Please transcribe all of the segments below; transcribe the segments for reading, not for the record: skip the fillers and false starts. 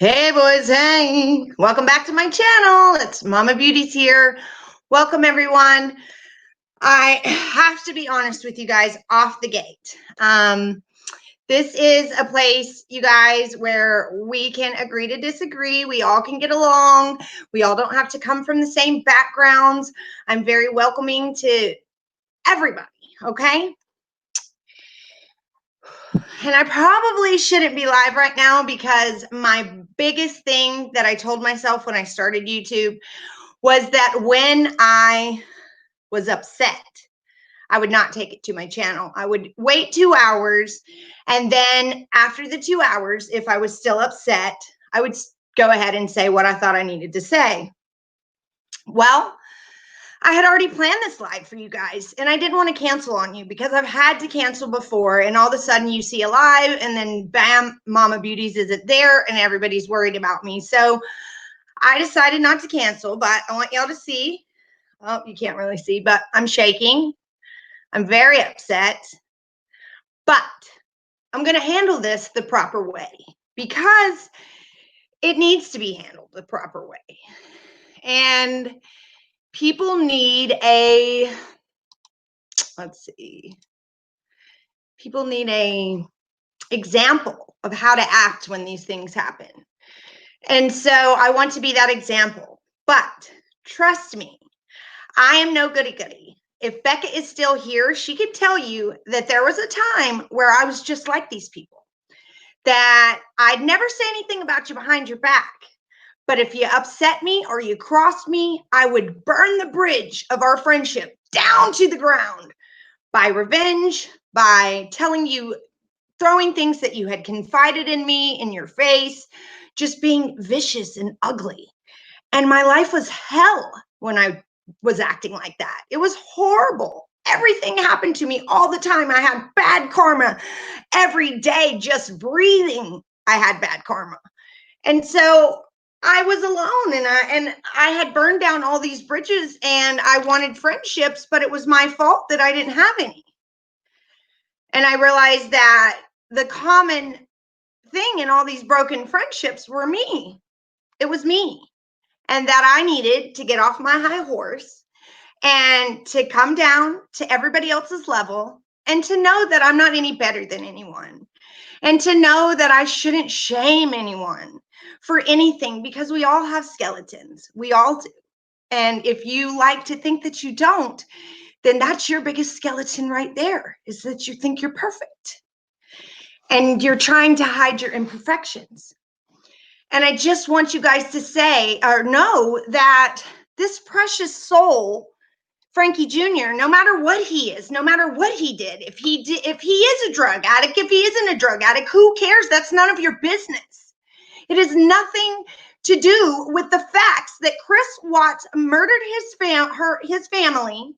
Hey boys, hey, welcome back to my channel. It's Mama Beauties here. Welcome everyone. I have to be honest with you guys off the gate. This is a place, you guys, where we can agree to disagree. We all can get along. We all don't have to come from the same backgrounds. I'm very welcoming to everybody, okay? And I probably shouldn't be live right now because my biggest thing that I told myself when I started YouTube was that when I was upset, I would not take it to my channel. I would wait 2 hours. And then after the 2 hours, if I was still upset, I would go ahead and say what I thought I needed to say. Well, I had already planned this live for you guys, and I didn't want to cancel on you because I've had to cancel before, and all of a sudden you see a live and then bam, Mama Beauties isn't there and everybody's worried about me. So I decided not to cancel, but I want y'all to see. Oh, you can't really see, but I'm shaking. I'm very upset, but I'm going to handle this the proper way because it needs to be handled the proper way. And people need a, let's see, people need a example of how to act when these things happen. And so I want to be that example. But trust me, I am no goody goody. If Becca is still here, she could tell you that there was a time where I was just like these people, that I'd never say anything about you behind your back. But if you upset me or you crossed me, I would burn the bridge of our friendship down to the ground by revenge, by telling you, throwing things that you had confided in me in your face, just being vicious and ugly. And my life was hell when I was acting like that. It was horrible. Everything happened to me all the time. I had bad karma every day, just breathing. I had bad karma. And so I was alone, and I had burned down all these bridges, and I wanted friendships, but it was my fault that I didn't have any. And I realized that the common thing in all these broken friendships were me. It was me. And that I needed to get off my high horse and to come down to everybody else's level and to know that I'm not any better than anyone, and to know that I shouldn't shame anyone for anything because we all have skeletons. We all do. And if you like to think that you don't, then that's your biggest skeleton right there, is that you think you're perfect and you're trying to hide your imperfections. And I just want you guys to say or know that this precious soul, Frankie Jr., no matter what he is, no matter what he did, if he is a drug addict, if he isn't a drug addict, who cares? That's none of your business. It has nothing to do with the facts that Chris Watts murdered his family,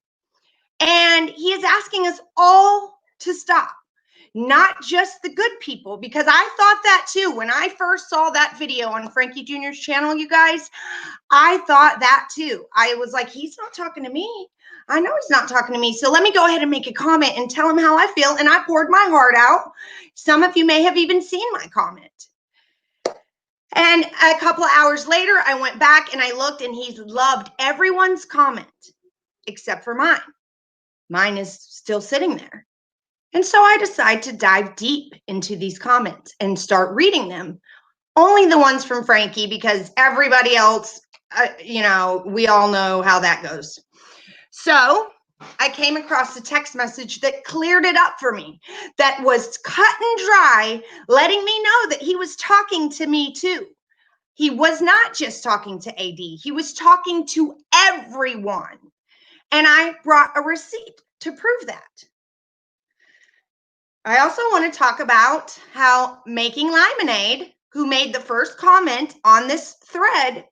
and he is asking us all to stop. Not just the good people, because I thought that too. When I first saw that video on Frankie Jr.'s channel, you guys, I thought that too. I was like, he's not talking to me. I know he's not talking to me. So let me go ahead and make a comment and tell him how I feel. And I poured my heart out. Some of you may have even seen my comment. And a couple of hours later, I went back and I looked, and he's loved everyone's comment except for mine. Mine is still sitting there. And so I decided to dive deep into these comments and start reading them. Only the ones from Frankie, because everybody else, we all know how that goes. So I came across a text message that cleared it up for me, that was cut and dry, letting me know that he was talking to me too. He was not just talking to AD. He was talking to everyone. And I brought a receipt to prove that. I also want to talk about how Making Lemonade, who made the first comment on this thread,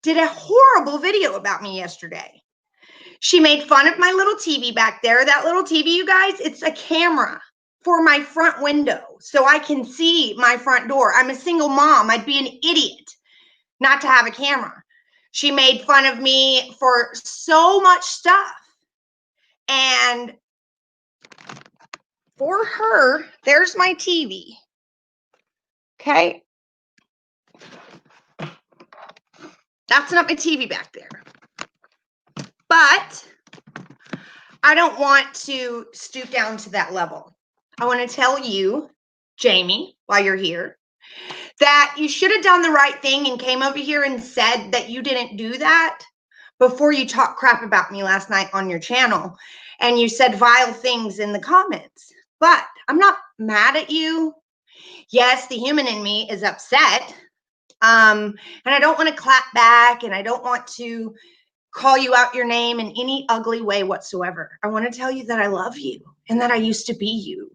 did a horrible video about me yesterday. She made fun of my little TV back there. That little TV, you guys, it's a camera for my front window so I can see my front door. I'm a single mom. I'd be an idiot not to have a camera. She made fun of me for so much stuff. And for her, there's my TV. Okay. That's not my TV back there. But I don't want to stoop down to that level. I want to tell you, Jamie, while you're here, that you should have done the right thing and came over here and said that you didn't do that before you talked crap about me last night on your channel and you said vile things in the comments. But I'm not mad at you. Yes, the human in me is upset. And I don't want to clap back, and I don't want to call you out your name in any ugly way whatsoever. I want to tell you that I love you and that I used to be you,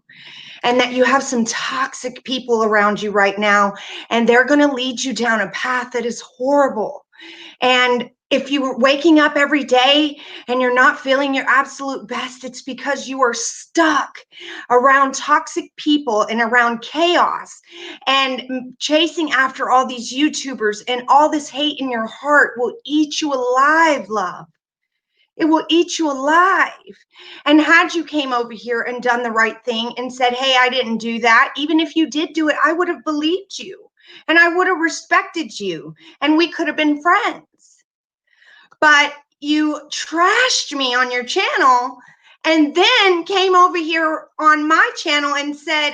and that you have some toxic people around you right now, and they're going to lead you down a path that is horrible. And if you are waking up every day and you're not feeling your absolute best, it's because you are stuck around toxic people and around chaos and chasing after all these YouTubers, and all this hate in your heart will eat you alive, love. It will eat you alive. And had you came over here and done the right thing and said, hey, I didn't do that, even if you did do it, I would have believed you and I would have respected you and we could have been friends. But you trashed me on your channel and then came over here on my channel and said,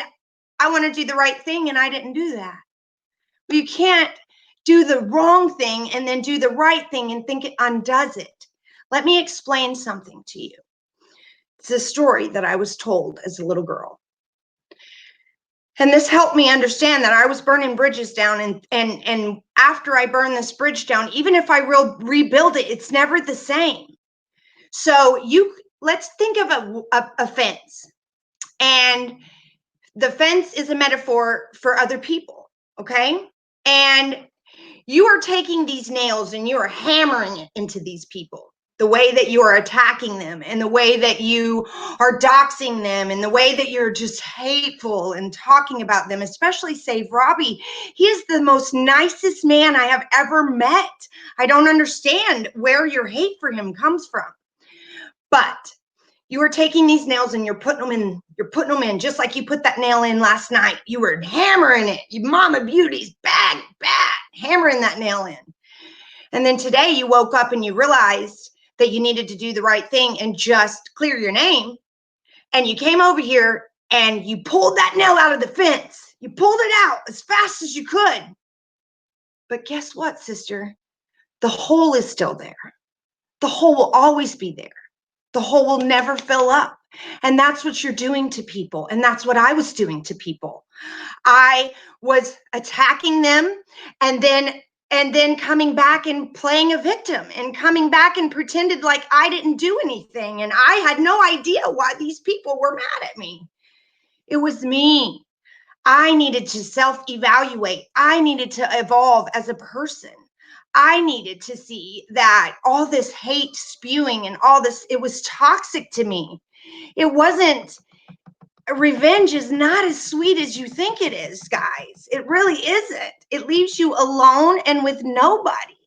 I want to do the right thing, and I didn't do that. You can't do the wrong thing and then do the right thing and think it undoes it. Let me explain something to you. It's a story that I was told as a little girl. And this helped me understand that I was burning bridges down. And after I burn this bridge down, even if I rebuild it, it's never the same. So let's think of a fence. And the fence is a metaphor for other people, okay? And you are taking these nails and you are hammering it into these people. The way that you are attacking them, and the way that you are doxing them, and the way that you're just hateful and talking about them, especially Save Robbie. He is the most nicest man I have ever met. I don't understand where your hate for him comes from. But you are taking these nails and you're putting them in just like you put that nail in last night. You were hammering it. You Mama Beauty's bad, hammering that nail in. And then today you woke up and you realized that you needed to do the right thing and just clear your name. And you came over here and you pulled that nail out of the fence. You pulled it out as fast as you could. But guess what, sister? The hole is still there. The hole will always be there. The hole will never fill up. And that's what you're doing to people. And that's what I was doing to people. I was attacking them and then coming back and playing a victim and coming back and pretended like I didn't do anything. And I had no idea why these people were mad at me. It was me. I needed to self-evaluate. I needed to evolve as a person. I needed to see that all this hate spewing and all this, it was toxic to me. It wasn't, revenge is not as sweet as you think it is, guys. It really isn't. It leaves you alone and with nobody.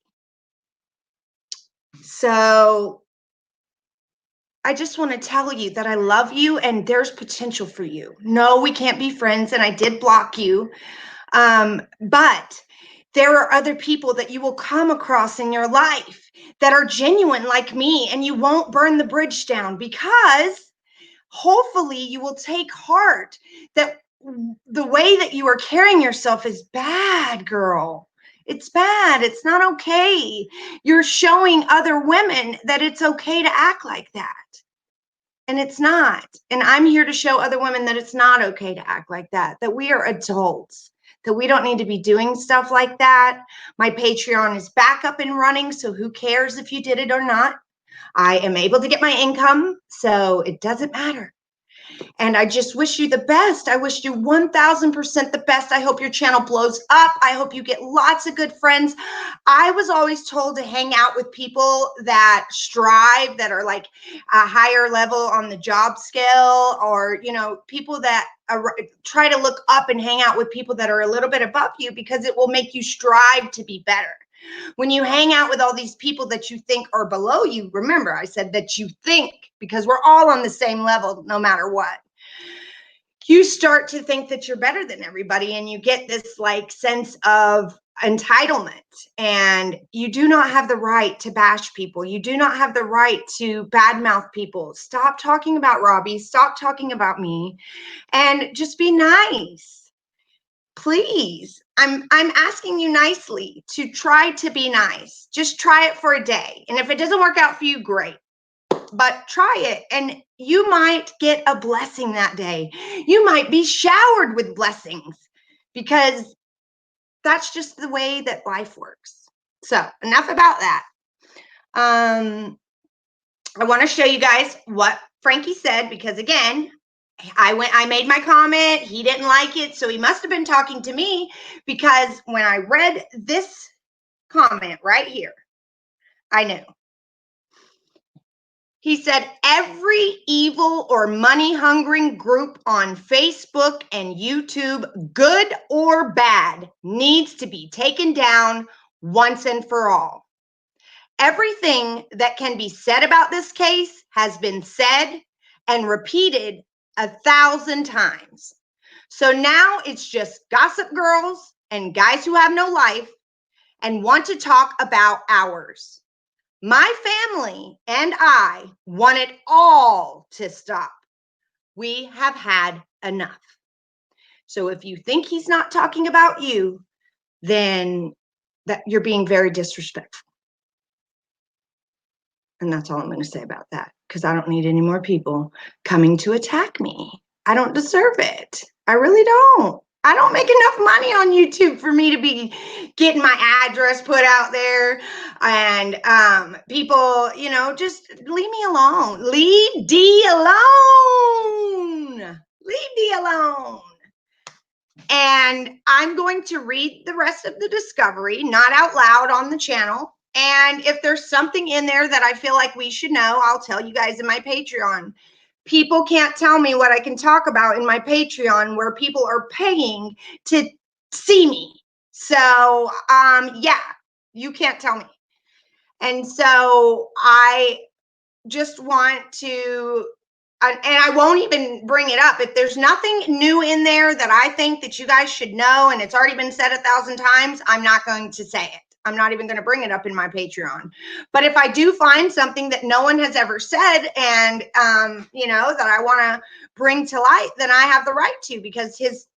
So I just want to tell you that I love you and there's potential for you. No, we can't be friends, and I did block you. But there are other people that you will come across in your life that are genuine like me, and you won't burn the bridge down, because hopefully you will take heart that the way that you are carrying yourself is bad, girl. It's bad. It's not okay. You're showing other women that it's okay to act like that. And it's not. And I'm here to show other women that it's not okay to act like that, that we are adults, that we don't need to be doing stuff like that. My Patreon is back up and running, so who cares if you did it or not? I am able to get my income, so it doesn't matter. And I just wish you the best. I wish you 1000% the best. I hope your channel blows up. I hope you get lots of good friends. I was always told to hang out with people that strive, that are like a higher level on the job scale, or, you know, people that try to look up and hang out with people that are a little bit above you, because it will make you strive to be better. When you hang out with all these people that you think are below you, remember I said that you think, because we're all on the same level no matter what. You start to think that you're better than everybody, and you get this like sense of entitlement, and you do not have the right to bash people. You do not have the right to badmouth people. Stop talking about Robbie. Stop talking about me, and just be nice. Please. I'm asking you nicely to try to be nice. Just try it for a day. And if it doesn't work out for you, great. But try it, and you might get a blessing that day. You might be showered with blessings, because that's just the way that life works. So enough about that. I want to show you guys what Frankie said, because again, I made my comment. He didn't like it, so he must have been talking to me, because when I read this comment right here, I knew. He said, every evil or money-hungering group on Facebook and YouTube, good or bad, needs to be taken down once and for all. Everything that can be said about this case has been said and repeated 1,000 times. So now it's just gossip girls and guys who have no life and want to talk about ours. My family and I want it all to stop. We have had enough. So if you think he's not talking about you, then that you're being very disrespectful. And that's all I'm going to say about that, because I don't need any more people coming to attack me. I don't deserve it. I really don't. I don't make enough money on YouTube for me to be getting my address put out there, and people, just leave me alone. Leave D alone. Leave D alone. And I'm going to read the rest of the discovery, not out loud on the channel. And if there's something in there that I feel like we should know, I'll tell you guys in my Patreon. People can't tell me what I can talk about in my Patreon, where people are paying to see me. So, yeah, you can't tell me. And so I just want to, and I won't even bring it up. If there's nothing new in there that I think that you guys should know, and it's already been said 1,000 times, I'm not going to say it. I'm not even going to bring it up in my Patreon. But if I do find something that no one has ever said, and, that I want to bring to light, then I have the right to, because his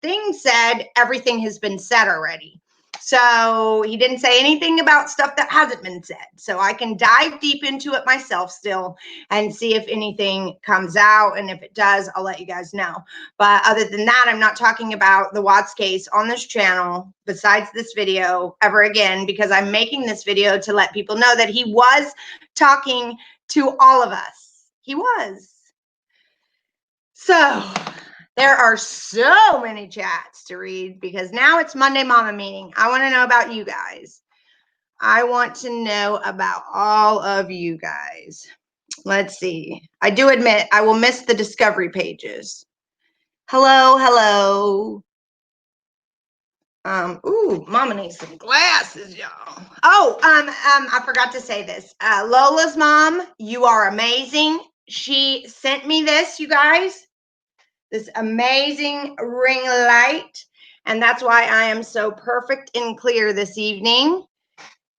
thing said everything has been said already. So he didn't say anything about stuff that hasn't been said. So I can dive deep into it myself still and see if anything comes out. And if it does, I'll let you guys know. But other than that, I'm not talking about the Watts case on this channel besides this video ever again, because I'm making this video to let people know that he was talking to all of us. He was. So there are so many chats to read, because now it's Monday Mama meeting. I want to know about you guys. I want to know about all of you guys. Let's see. I do admit I will miss the discovery pages. Hello, hello. Ooh, Mama needs some glasses, y'all. Oh, I forgot to say this. Lola's mom, you are amazing. She sent me this, you guys. This amazing ring light. And that's why I am so perfect and clear this evening,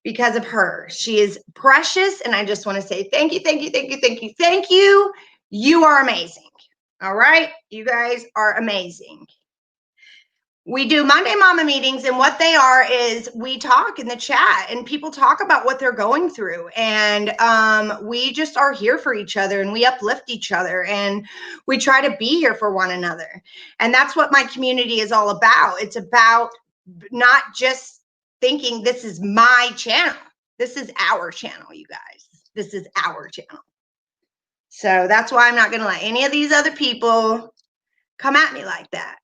because of her. She is precious. And I just want to say thank you, thank you, thank you, thank you, thank you. You are amazing. All right. You guys are amazing. We do Monday Mama meetings, and what they are is we talk in the chat and people talk about what they're going through, and we just are here for each other, and we uplift each other, and we try to be here for one another. And that's what my community is all about. It's about not just thinking this is my channel. This is our channel, you guys. This is our channel. So that's why I'm not going to let any of these other people come at me like that.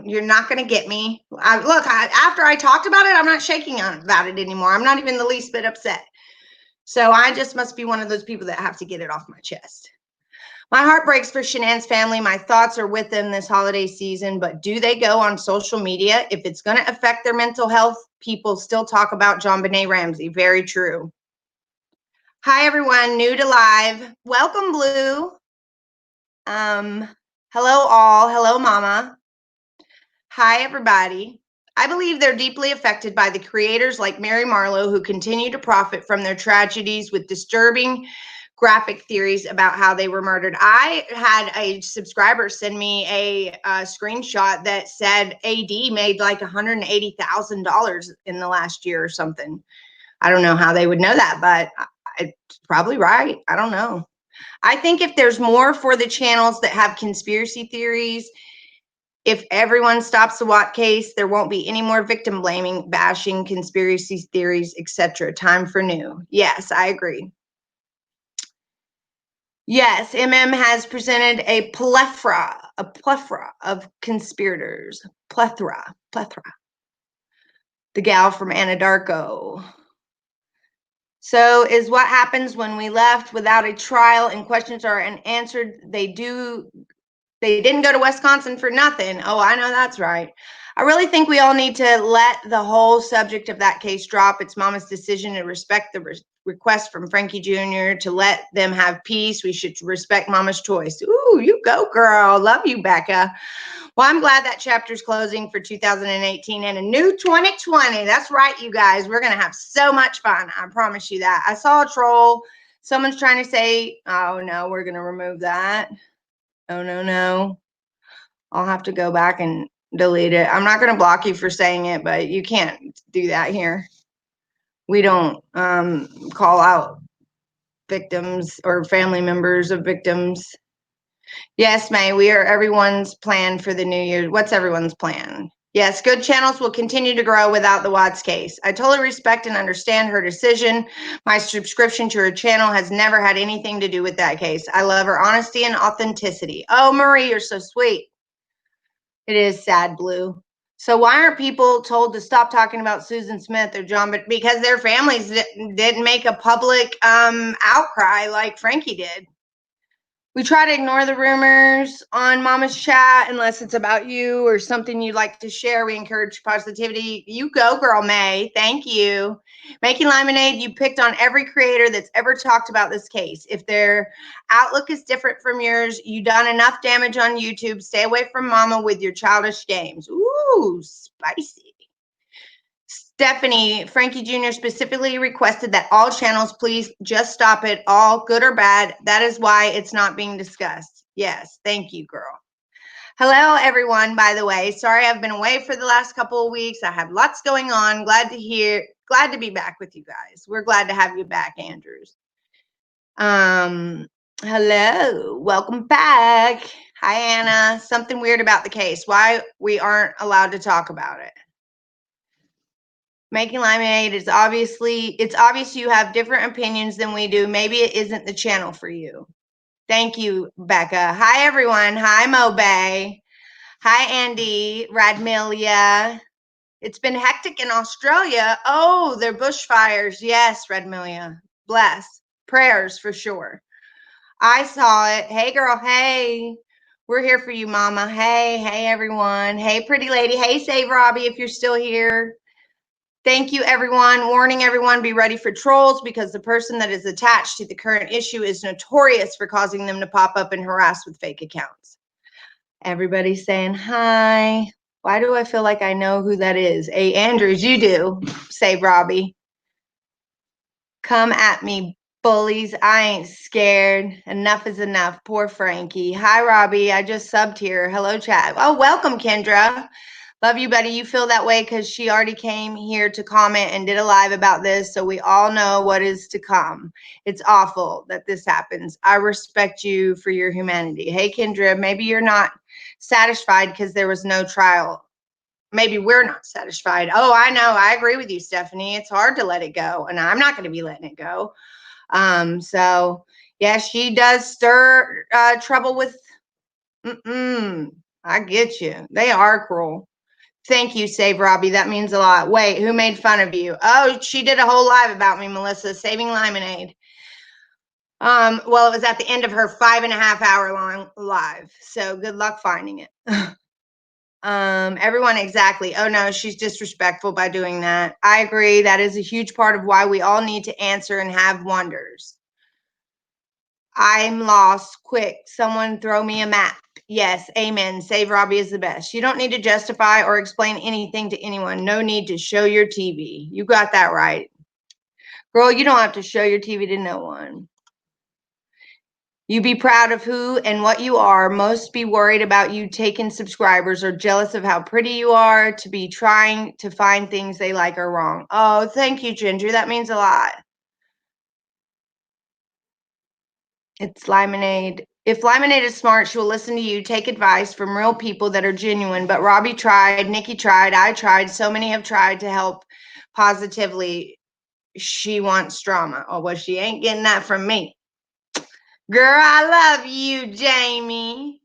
You're not going to get me. After I talked about it, I'm not shaking about it anymore. I'm not even the least bit upset. So I just must be one of those people that have to get it off my chest. My heart breaks for Chsnnels family. My thoughts are with them this holiday season, but do they go on social media? If it's going to affect their mental health, people still talk about JonBenet Ramsey. Very true. Hi, everyone. New to live. Welcome, Blue. Hello, all. Hello, Mama. Hi, everybody. I believe they're deeply affected by the creators like Mary Marlowe, who continue to profit from their tragedies with disturbing graphic theories about how they were murdered. I had a subscriber send me a screenshot that said AD made like $180,000 in the last year or something. I don't know how they would know that, but it's probably right. I don't know. I think if there's more for the channels that have conspiracy theories, if everyone stops the Watt case, there won't be any more victim blaming, bashing, conspiracy theories, etc. Time for new. Yes, I agree. Yes, MM has presented a plethora of conspirators. Plethora. The gal from Anadarko. So is what happens when we left without a trial and questions are unanswered. They didn't go to Wisconsin for nothing. Oh, I know that's right. I really think we all need to let the whole subject of that case drop. It's Mama's decision to respect the request from Frankie Jr. to let them have peace. We should respect Mama's choice. Ooh, you go, girl. Love you, Becca. Well, I'm glad that chapter's closing for 2018 and a new 2020. That's right, you guys. We're going to have so much fun. I promise you that. I saw a troll. Someone's trying to say, oh, no, we're going to remove that. Oh, no. I'll have to go back and delete it. I'm not going to block you for saying it, but you can't do that here. We don't call out victims or family members of victims. Yes, May, we are everyone's plan for the new year. What's everyone's plan? Yes, good channels will continue to grow without the Watts case. I totally respect and understand her decision. My subscription to her channel has never had anything to do with that case. I love her honesty and authenticity. Oh, Marie, you're so sweet. It is sad, Blue. So why aren't people told to stop talking about Susan Smith or John? But because their families didn't make a public outcry like Frankie did. We try to ignore the rumors on Mama's chat unless it's about you or something you'd like to share. We encourage positivity. You go, girl, May. Thank you. Making Lemonade, you picked on every creator that's ever talked about this case. If their outlook is different from yours, you've done enough damage on YouTube. Stay away from Mama with your childish games. Ooh, spicy. Stephanie, Frankie Jr. specifically requested that all channels please just stop it, all good or bad. That is why it's not being discussed. Yes, thank you, girl. Hello, everyone, by the way. Sorry I've been away for the last couple of weeks. I have lots going on. Glad to be back with you guys. We're glad to have you back, Andrews. Hello, welcome back. Hi, Anna. Something weird about the case. Why we aren't allowed to talk about it. Making Lemonade is it's obvious you have different opinions than we do. Maybe it isn't the channel for you. Thank you, Becca. Hi, everyone. Hi, Mobay. Hi, Andy, Radmilia. It's been hectic in Australia. Oh, they're bushfires. Yes, Radmilia. Bless. Prayers for sure. I saw it. Hey, girl. Hey. We're here for you, Mama. Hey, everyone. Hey, pretty lady. Hey, Save Robbie, if you're still here. Thank you, everyone. Warning everyone, be ready for trolls because the person that is attached to the current issue is notorious for causing them to pop up and harass with fake accounts. Everybody's saying hi. Why do I feel like I know who that is? Hey, Andrews, you do. Say, Robbie. Come at me, bullies. I ain't scared. Enough is enough. Poor Frankie. Hi, Robbie. I just subbed here. Hello, chat. Oh, welcome, Kendra. Love you, buddy. You feel that way because she already came here to comment and did a live about this, so we all know what is to come. It's awful that this happens. I respect you for your humanity. Hey, Kendra, maybe you're not satisfied because there was no trial. Maybe we're not satisfied. Oh, I know. I agree with you, Stephanie. It's hard to let it go, and I'm not going to be letting it go. So, yeah, she does stir trouble with I get you. They are cruel. Thank you, Save Robbie. That means a lot. Wait, who made fun of you? Oh, she did a whole live about me, Melissa, saving Lemonade. Well, it was at the end of her 5.5 hour long live. So good luck finding it. Everyone, exactly. Oh no, she's disrespectful by doing that. I agree. That is a huge part of why we all need to answer and have wonders. I'm lost. Quick, someone throw me a map. Yes, amen. Save Robbie is the best. You don't need to justify or explain anything to anyone. No need to show your TV. You got that right. Girl, you don't have to show your TV to no one. You be proud of who and what you are. Most be worried about you taking subscribers or jealous of how pretty you are to be trying to find things they like or wrong. Oh, thank you, Ginger. That means a lot. It's Lemonade. If Lemonade is smart, she will listen to you, take advice from real people that are genuine. But Robbie tried, Nikki tried, I tried. So many have tried to help positively. She wants drama. Oh, well, she ain't getting that from me. Girl, I love you, Jamie.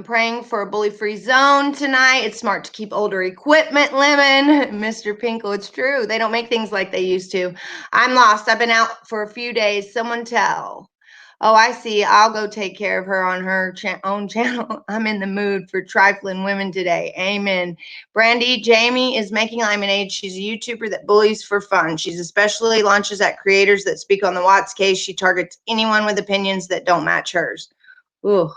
Praying for a bully-free zone tonight. It's smart to keep older equipment, Lemon. Mr. Pinkle, it's true. They don't make things like they used to. I'm lost. I've been out for a few days. Someone tell. Oh, I see. I'll go take care of her on her own channel. I'm in the mood for trifling women today. Amen. Brandy, Jamie is making lemonade. She's a YouTuber that bullies for fun. She's especially launches at creators that speak on the Watts case. She targets anyone with opinions that don't match hers. Ooh.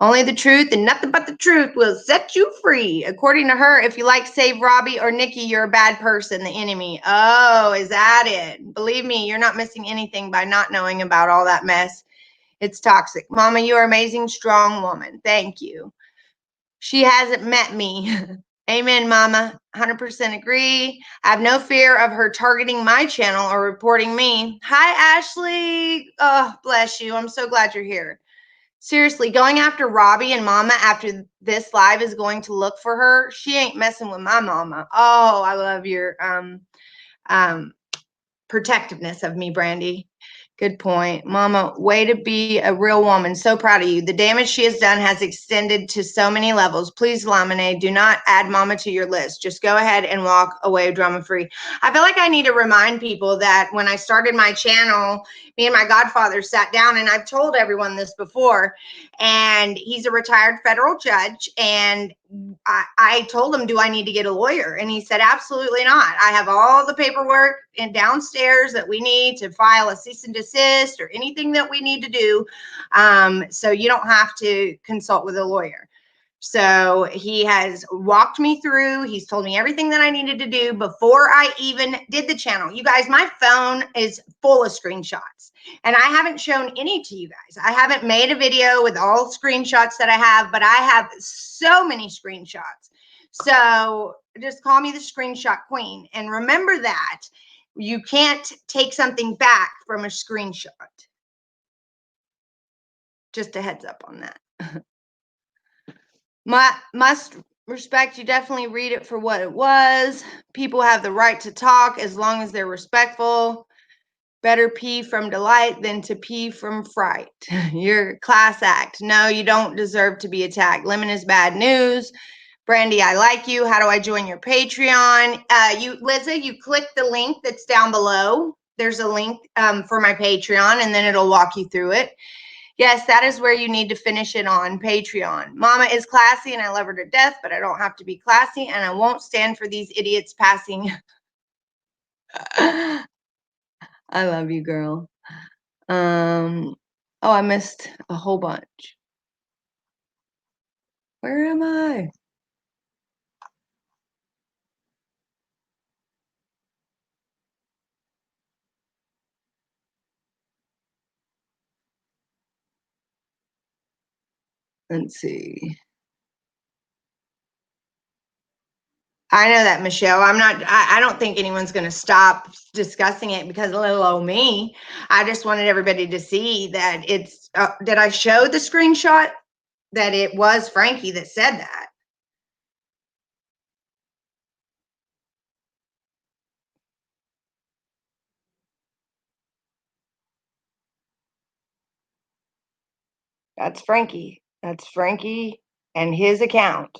Only the truth and nothing but the truth will set you free. According to her, if you like Save Robbie or Nikki, you're a bad person, the enemy. Oh, is that it? Believe me, you're not missing anything by not knowing about all that mess. It's toxic. Mama, you are amazing, strong woman. Thank you. She hasn't met me. Amen, Mama. 100% agree. I have no fear of her targeting my channel or reporting me. Hi, Ashley. Oh, bless you. I'm so glad you're here. Seriously, going after Robbie and Mama after this live is going to look for her. She ain't messing with my mama. Oh, I love your protectiveness of me, Brandy. Good point. Mama, way to be a real woman. So proud of you. The damage she has done has extended to so many levels. Please, Lemonade, do not add Mama to your list. Just go ahead and walk away drama free. I feel like I need to remind people that when I started my channel, me and my godfather sat down, and I've told everyone this before, and he's a retired federal judge, and I told him, do I need to get a lawyer? And he said, absolutely not. I have all the paperwork and downstairs that we need to file a cease and desist or anything that we need to do. So you don't have to consult with a lawyer. So he has walked me through. He's told me everything that I needed to do before I even did the channel. You guys, my phone is full of screenshots, and I haven't shown any to you guys. I haven't made a video with all screenshots that I have, but I have so many screenshots. So just call me the screenshot queen. And remember that you can't take something back from a screenshot. Just a heads up on that. Must respect, you definitely read it for what it was. People have the right to talk as long as they're respectful. Better pee from delight than to pee from fright. Your class act. No, you don't deserve to be attacked. Lemon is bad news. Brandy, I like you. How do I join your Patreon? Lizzie, you click the link that's down below. There's a link for my Patreon, and then it'll walk you through it. Yes, that is where you need to finish it on Patreon. Mama is classy and I love her to death, but I don't have to be classy, and I won't stand for these idiots passing. I love you, girl. Oh, I missed a whole bunch. Where am I? Let's see. I know that, Michelle. I don't think anyone's going to stop discussing it because of little old me. I just wanted everybody to see that it's, did I show the screenshot that it was Frankie that said that? That's Frankie. That's Frankie and his account.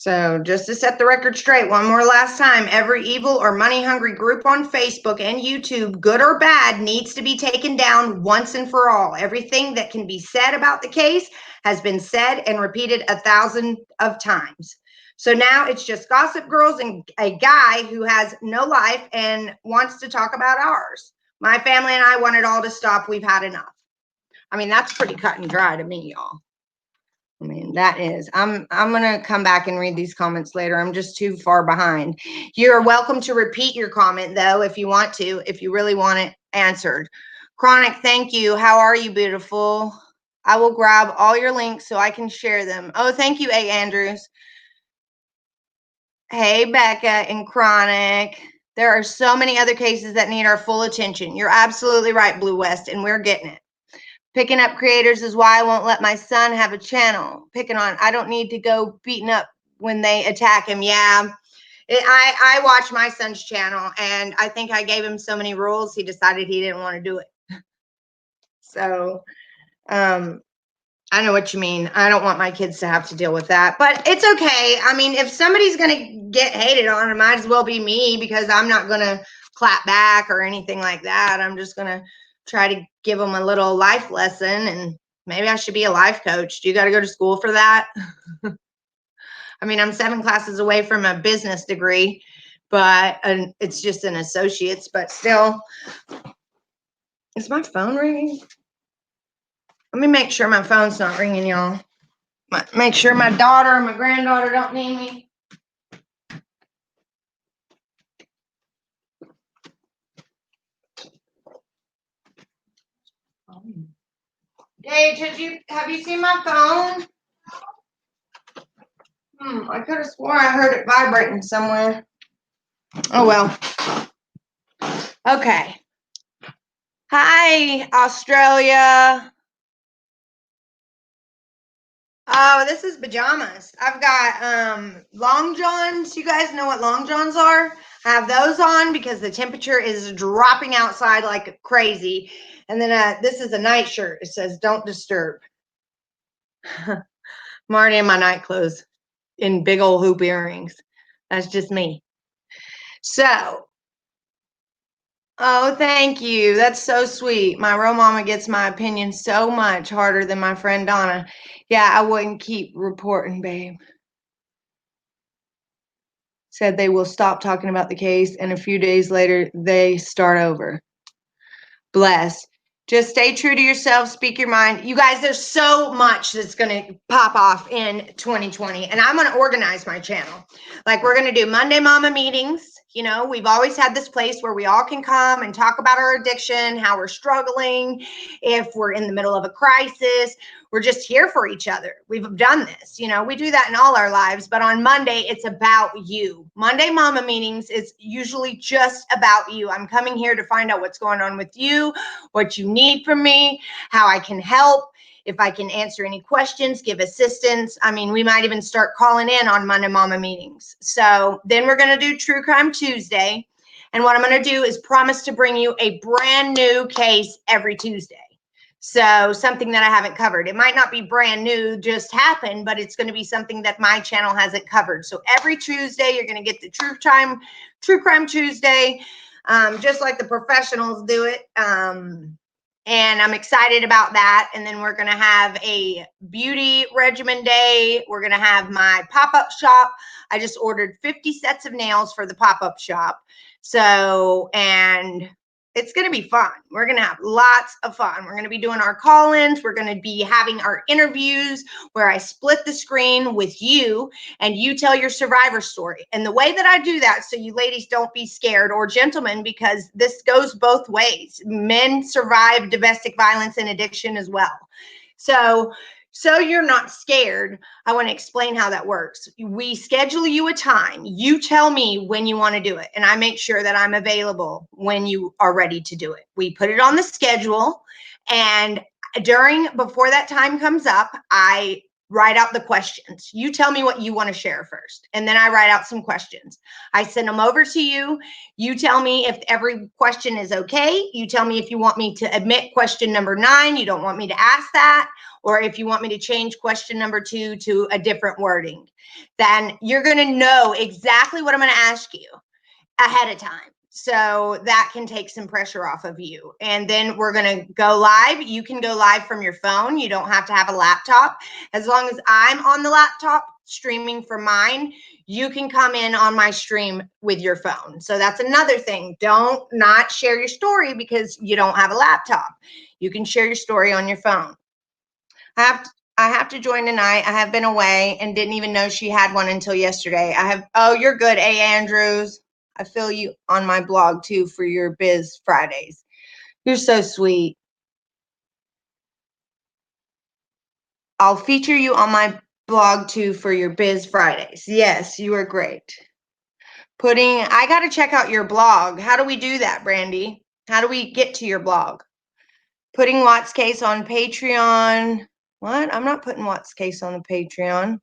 So just to set the record straight, one more last time, every evil or money-hungry group on Facebook and YouTube, good or bad, needs to be taken down once and for all. Everything that can be said about the case has been said and repeated 1,000 of times. So now it's just Gossip Girls and a guy who has no life and wants to talk about ours. My family and I want it all to stop. We've had enough. I mean, that's pretty cut and dry to me, y'all. I mean, that is. I'm gonna come back and read these comments later. I'm just too far behind. You're welcome to repeat your comment though, if you want to, if you really want it answered. Chronic, thank you. How are you, beautiful? I will grab all your links so I can share them. Oh, thank you, A. Andrews. Hey, Becca and Chronic. There are so many other cases that need our full attention. You're absolutely right, Blue West, and we're getting it. Picking up creators is why I won't let my son have a channel. I don't need to go beating up when they attack him. Yeah, I watch my son's channel, and I think I gave him so many rules, he decided he didn't want to do it. So, I know what you mean. I don't want my kids to have to deal with that, but it's okay. I mean, if somebody's going to get hated on, it might as well be me, because I'm not going to clap back or anything like that. I'm just going to try to give them a little life lesson, and maybe I should be a life coach. Do you got to go to school for that? I mean, I'm 7 classes away from a business degree, but it's just an associate's, but still. Is my phone ringing? Let me make sure my phone's not ringing, y'all. Make sure my daughter and my granddaughter don't need me. Gage, have you seen my phone? I could have swore I heard it vibrating somewhere. Oh well. Okay. Hi, Australia. Oh, this is pajamas. I've got long johns. You guys know what long johns are? I have those on because the temperature is dropping outside like crazy. And then this is a night shirt. It says "Don't disturb." I'm already in my night clothes in big old hoop earrings. That's just me. So, oh, thank you. That's so sweet. My real mama gets my opinion so much harder than my friend Donna. Yeah, I wouldn't keep reporting, babe. Said they will stop talking about the case, and a few days later, they start over. Bless. Just stay true to yourself, speak your mind. You guys, there's so much that's going to pop off in 2020, and I'm going to organize my channel. Like, we're going to do Monday Mama meetings. You know, we've always had this place where we all can come and talk about our addiction, how we're struggling, if we're in the middle of a crisis. We're just here for each other. We've done this. You know, we do that in all our lives, but on Monday, it's about you. Monday Mama meetings is usually just about you. I'm coming here to find out what's going on with you, what you need from me, how I can help, if I can answer any questions, give assistance. I mean, we might even start calling in on Monday Mama meetings. So then we're going to do True Crime Tuesday. And what I'm going to do is promise to bring you a brand new case every Tuesday. So something that I haven't covered. It might not be brand new, just happened, but it's going to be something that my channel hasn't covered. So every Tuesday, you're going to get the True Crime Tuesday, just like the professionals do it. And I'm excited about that. And then we're going to have a beauty regimen day. We're going to have my pop-up shop. I just ordered 50 sets of nails for the pop-up shop. So, and it's going to be fun. We're going to have lots of fun. We're going to be doing our call-ins. We're going to be having our interviews where I split the screen with you and you tell your survivor story. And the way that I do that, so you ladies don't be scared, or gentlemen, because this goes both ways. Men survive domestic violence and addiction as well. So you're not scared, I want to explain how that works. We schedule you a time. You tell me when you want to do it, and I make sure that I'm available when you are ready to do it. We put it on the schedule, and before that time comes up, I write out the questions. You tell me what you want to share first, and then I write out some questions. I send them over to you. You tell me if every question is okay. You tell me if you want me to omit question number 9, you don't want me to ask that, or if you want me to change question number 2 to a different wording. Then you're going to know exactly what I'm going to ask you ahead of time. So that can take some pressure off of you. And then we're going to go live. You can go live from your phone. You don't have to have a laptop. As long as I'm on the laptop streaming from mine, you can come in on my stream with your phone. So that's another thing. Don't not share your story because you don't have a laptop. You can share your story on your phone. I have to join tonight. I have been away and didn't even know she had one until yesterday. Oh, you're good, A. Andrews. I feel you on my blog too for your Biz Fridays. You're so sweet. I'll feature you on my blog too for your Biz Fridays. Yes, you are great. I got to check out your blog. How do we do that, Brandy? How do we get to your blog? Putting Watts Case on Patreon. What? I'm not putting Watts Case on the Patreon.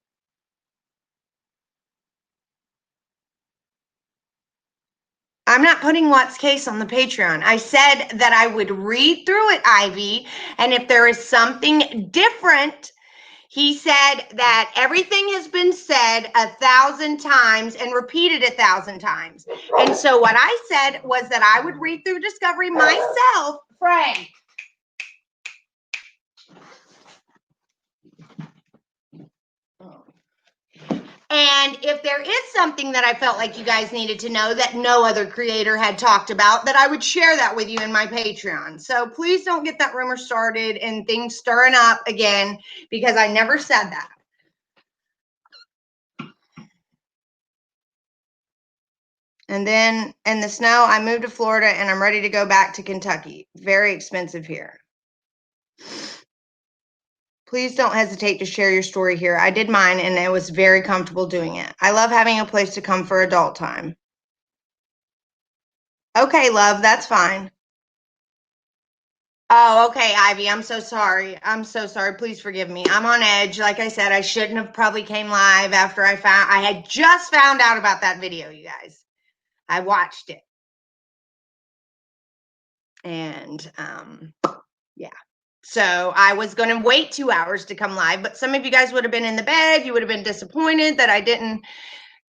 I'm not putting Watts Case on the Patreon. I said that I would read through it, Ivy, and if there is something different, he said that everything has been said 1,000 times and repeated 1,000 times. And so what I said was that I would read through Discovery myself, Frank. And if there is something that I felt like you guys needed to know that no other creator had talked about, that I would share that with you in my Patreon. So please don't get that rumor started and things stirring up again, because I never said that. And then in the snow, I moved to Florida and I'm ready to go back to Kentucky. Very expensive here. Please don't hesitate to share your story here. I did mine and it was very comfortable doing it. I love having a place to come for adult time. Okay, love, that's fine. Oh, okay, Ivy. I'm so sorry. I'm so sorry. Please forgive me. I'm on edge. Like I said, I shouldn't have probably came live after I had just found out about that video, you guys. I watched it. And yeah. So I was going to wait 2 hours to come live, but some of you guys would have been in the bed. You would have been disappointed that I didn't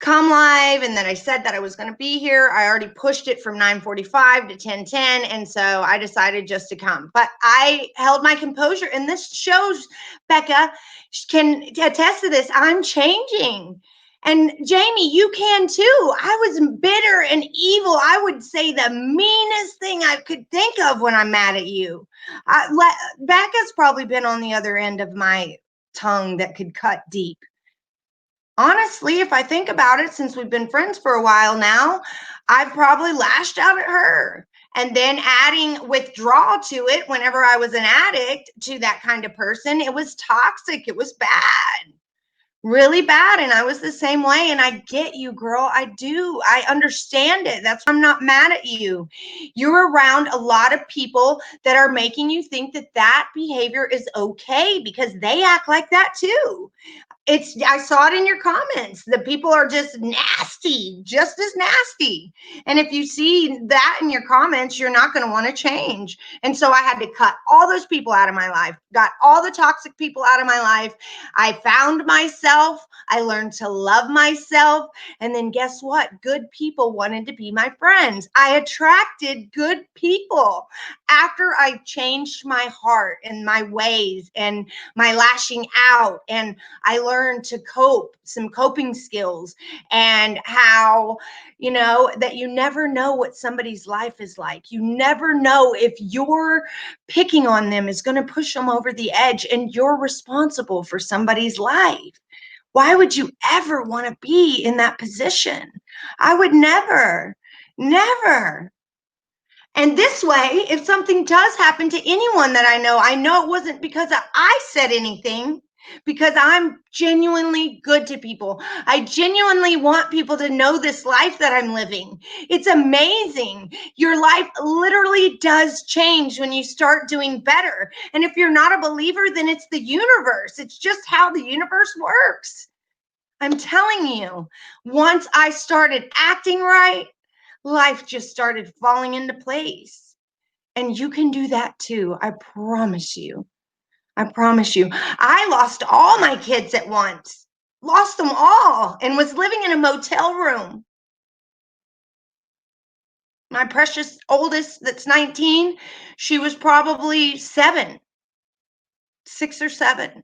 come live and then I said that I was going to be here. I already pushed it from 9:45 to 10:10, and so I decided just to come. But I held my composure, and this shows, Becca can attest to this, I'm changing. And Jamie, you can too. I was bitter and evil. I would say the meanest thing I could think of when I'm mad at you. Becca's probably been on the other end of my tongue that could cut deep. Honestly, if I think about it, since we've been friends for a while now, I've probably lashed out at her. And then adding withdrawal to it whenever I was an addict to that kind of person, it was toxic. It was bad, really bad. And I was the same way. And I get you, girl. I do. I understand it. That's why I'm not mad at you. You're around a lot of people that are making you think that that behavior is okay because they act like that too. I saw it in your comments. The people are just nasty, just as nasty. And if you see that in your comments, you're not going to want to change. And so I had to cut all those people out of my life, got all the toxic people out of my life. I found myself. I learned to love myself. And then guess what? Good people wanted to be my friends. I attracted good people after I changed my heart and my ways and my lashing out. And I learned to cope, some coping skills, and how, that you never know what somebody's life is like. You never know if you're picking on them is going to push them over the edge and you're responsible for somebody's life. Why would you ever want to be in that position? I would never, never. And this way, if something does happen to anyone that I know it wasn't because I said anything. because I'm genuinely good to people. I genuinely want people to know this life that I'm living. It's amazing. Your life literally does change when you start doing better. And if you're not a believer, then it's the universe. It's just how the universe works. I'm telling you, once I started acting right, life just started falling into place. And you can do that too. I promise you. I promise you. I lost all my kids at once, lost them all, and was living in a motel room. My precious oldest, that's 19, she was probably 6 or 7.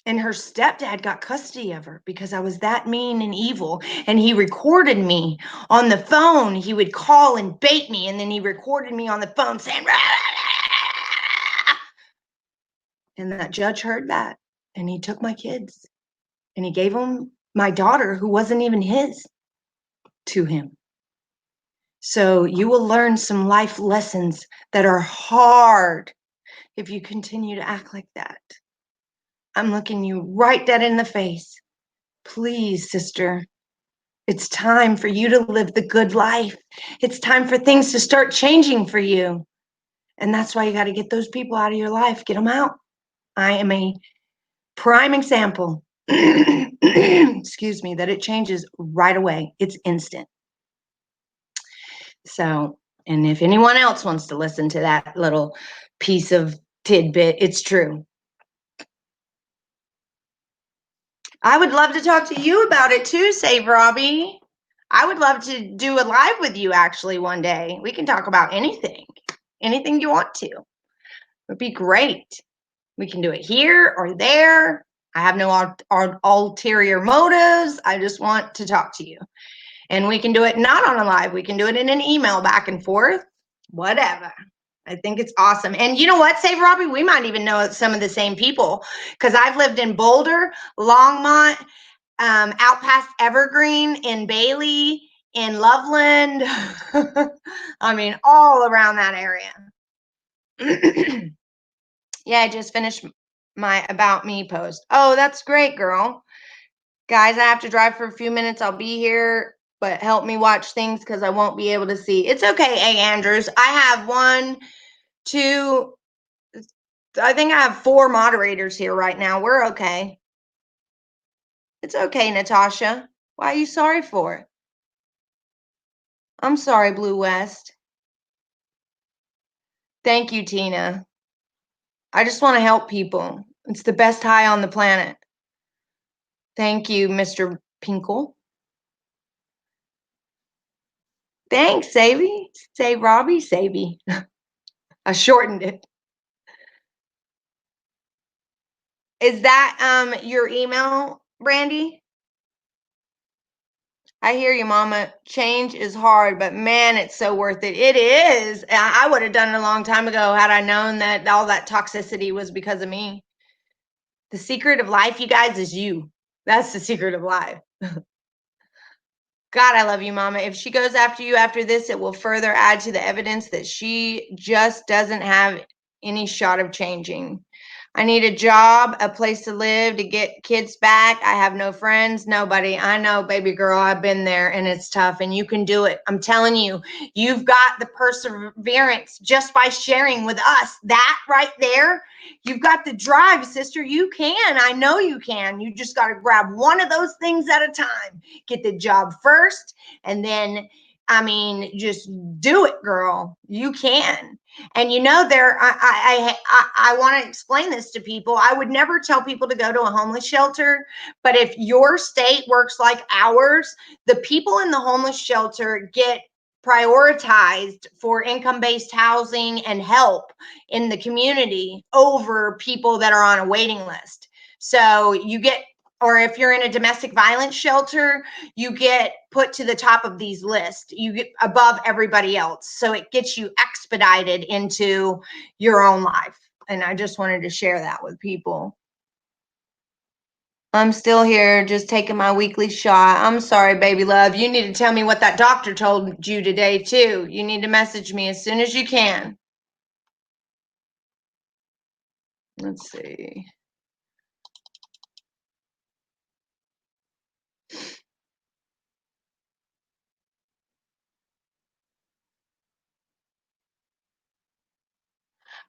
And her stepdad got custody of her because I was that mean and evil. And he recorded me on the phone. He would call and bait me, and then he recorded me on the phone saying, rah, rah, rah. And that judge heard that, and he took my kids, and he gave them my daughter, who wasn't even his, to him. So you will learn some life lessons that are hard if you continue to act like that. I'm looking you right dead in the face. Please, sister, it's time for you to live the good life. It's time for things to start changing for you. And that's why you got to get those people out of your life. Get them out. I am a prime example, excuse me, that it changes right away. It's instant. So, and if anyone else wants to listen to that little piece of tidbit, it's true. I would love to talk to you about it too, Save Robbie. I would love to do a live with you actually one day. We can talk about anything you want to. It would be great. We can do it here or there. I have no ulterior motives. I just want to talk to you. And we can do it not on a live. We can do it in an email back and forth, whatever. I think it's awesome. And you know what, Save Robbie? We might even know some of the same people because I've lived in Boulder, Longmont, out past Evergreen, in Bailey, in Loveland. I mean, all around that area. Yeah, I just finished my About Me post. Oh, that's great, girl. Guys, I have to drive for a few minutes. I'll be here, but help me watch things because I won't be able to see. It's okay, A. Andrews. I have 1, 2, I think I have 4 moderators here right now. We're okay. It's okay, Natasha. Why are you sorry for it? I'm sorry, Blue West. Thank you, Tina. I just want to help people. It's the best high on the planet. Thank you, Mr. Pinkle. Thanks, Savy. Say Robbie, Savy. I shortened it. Is that your email, Brandy? I hear you, Mama. Change is hard, but man, it's so worth it. It is. I would have done it a long time ago had I known that all that toxicity was because of me. The secret of life, you guys, is you. That's the secret of life. God, I love you, Mama. If she goes after you after this, it will further add to the evidence that she just doesn't have any shot of changing. I need a job, a place to live, to get kids back. I have no friends, nobody. I know, baby girl, I've been there and it's tough and you can do it. I'm telling you, you've got the perseverance just by sharing with us. That right there, you've got the drive, sister. You can. I know you can. You just got to grab one of those things at a time. Get the job first and then, I mean, just do it, girl. You can. And you know, I want to explain this to people. I would never tell people to go to a homeless shelter, but if your state works like ours, the people in the homeless shelter get prioritized for income-based housing and help in the community over people that are on a waiting list. So you get, or if you're in a domestic violence shelter, you get put to the top of these lists. You get above everybody else. So it gets you expedited into your own life. And I just wanted to share that with people. I'm still here, just taking my weekly shot. I'm sorry, baby love. You need to tell me what that doctor told you today, too. You need to message me as soon as you can. Let's see.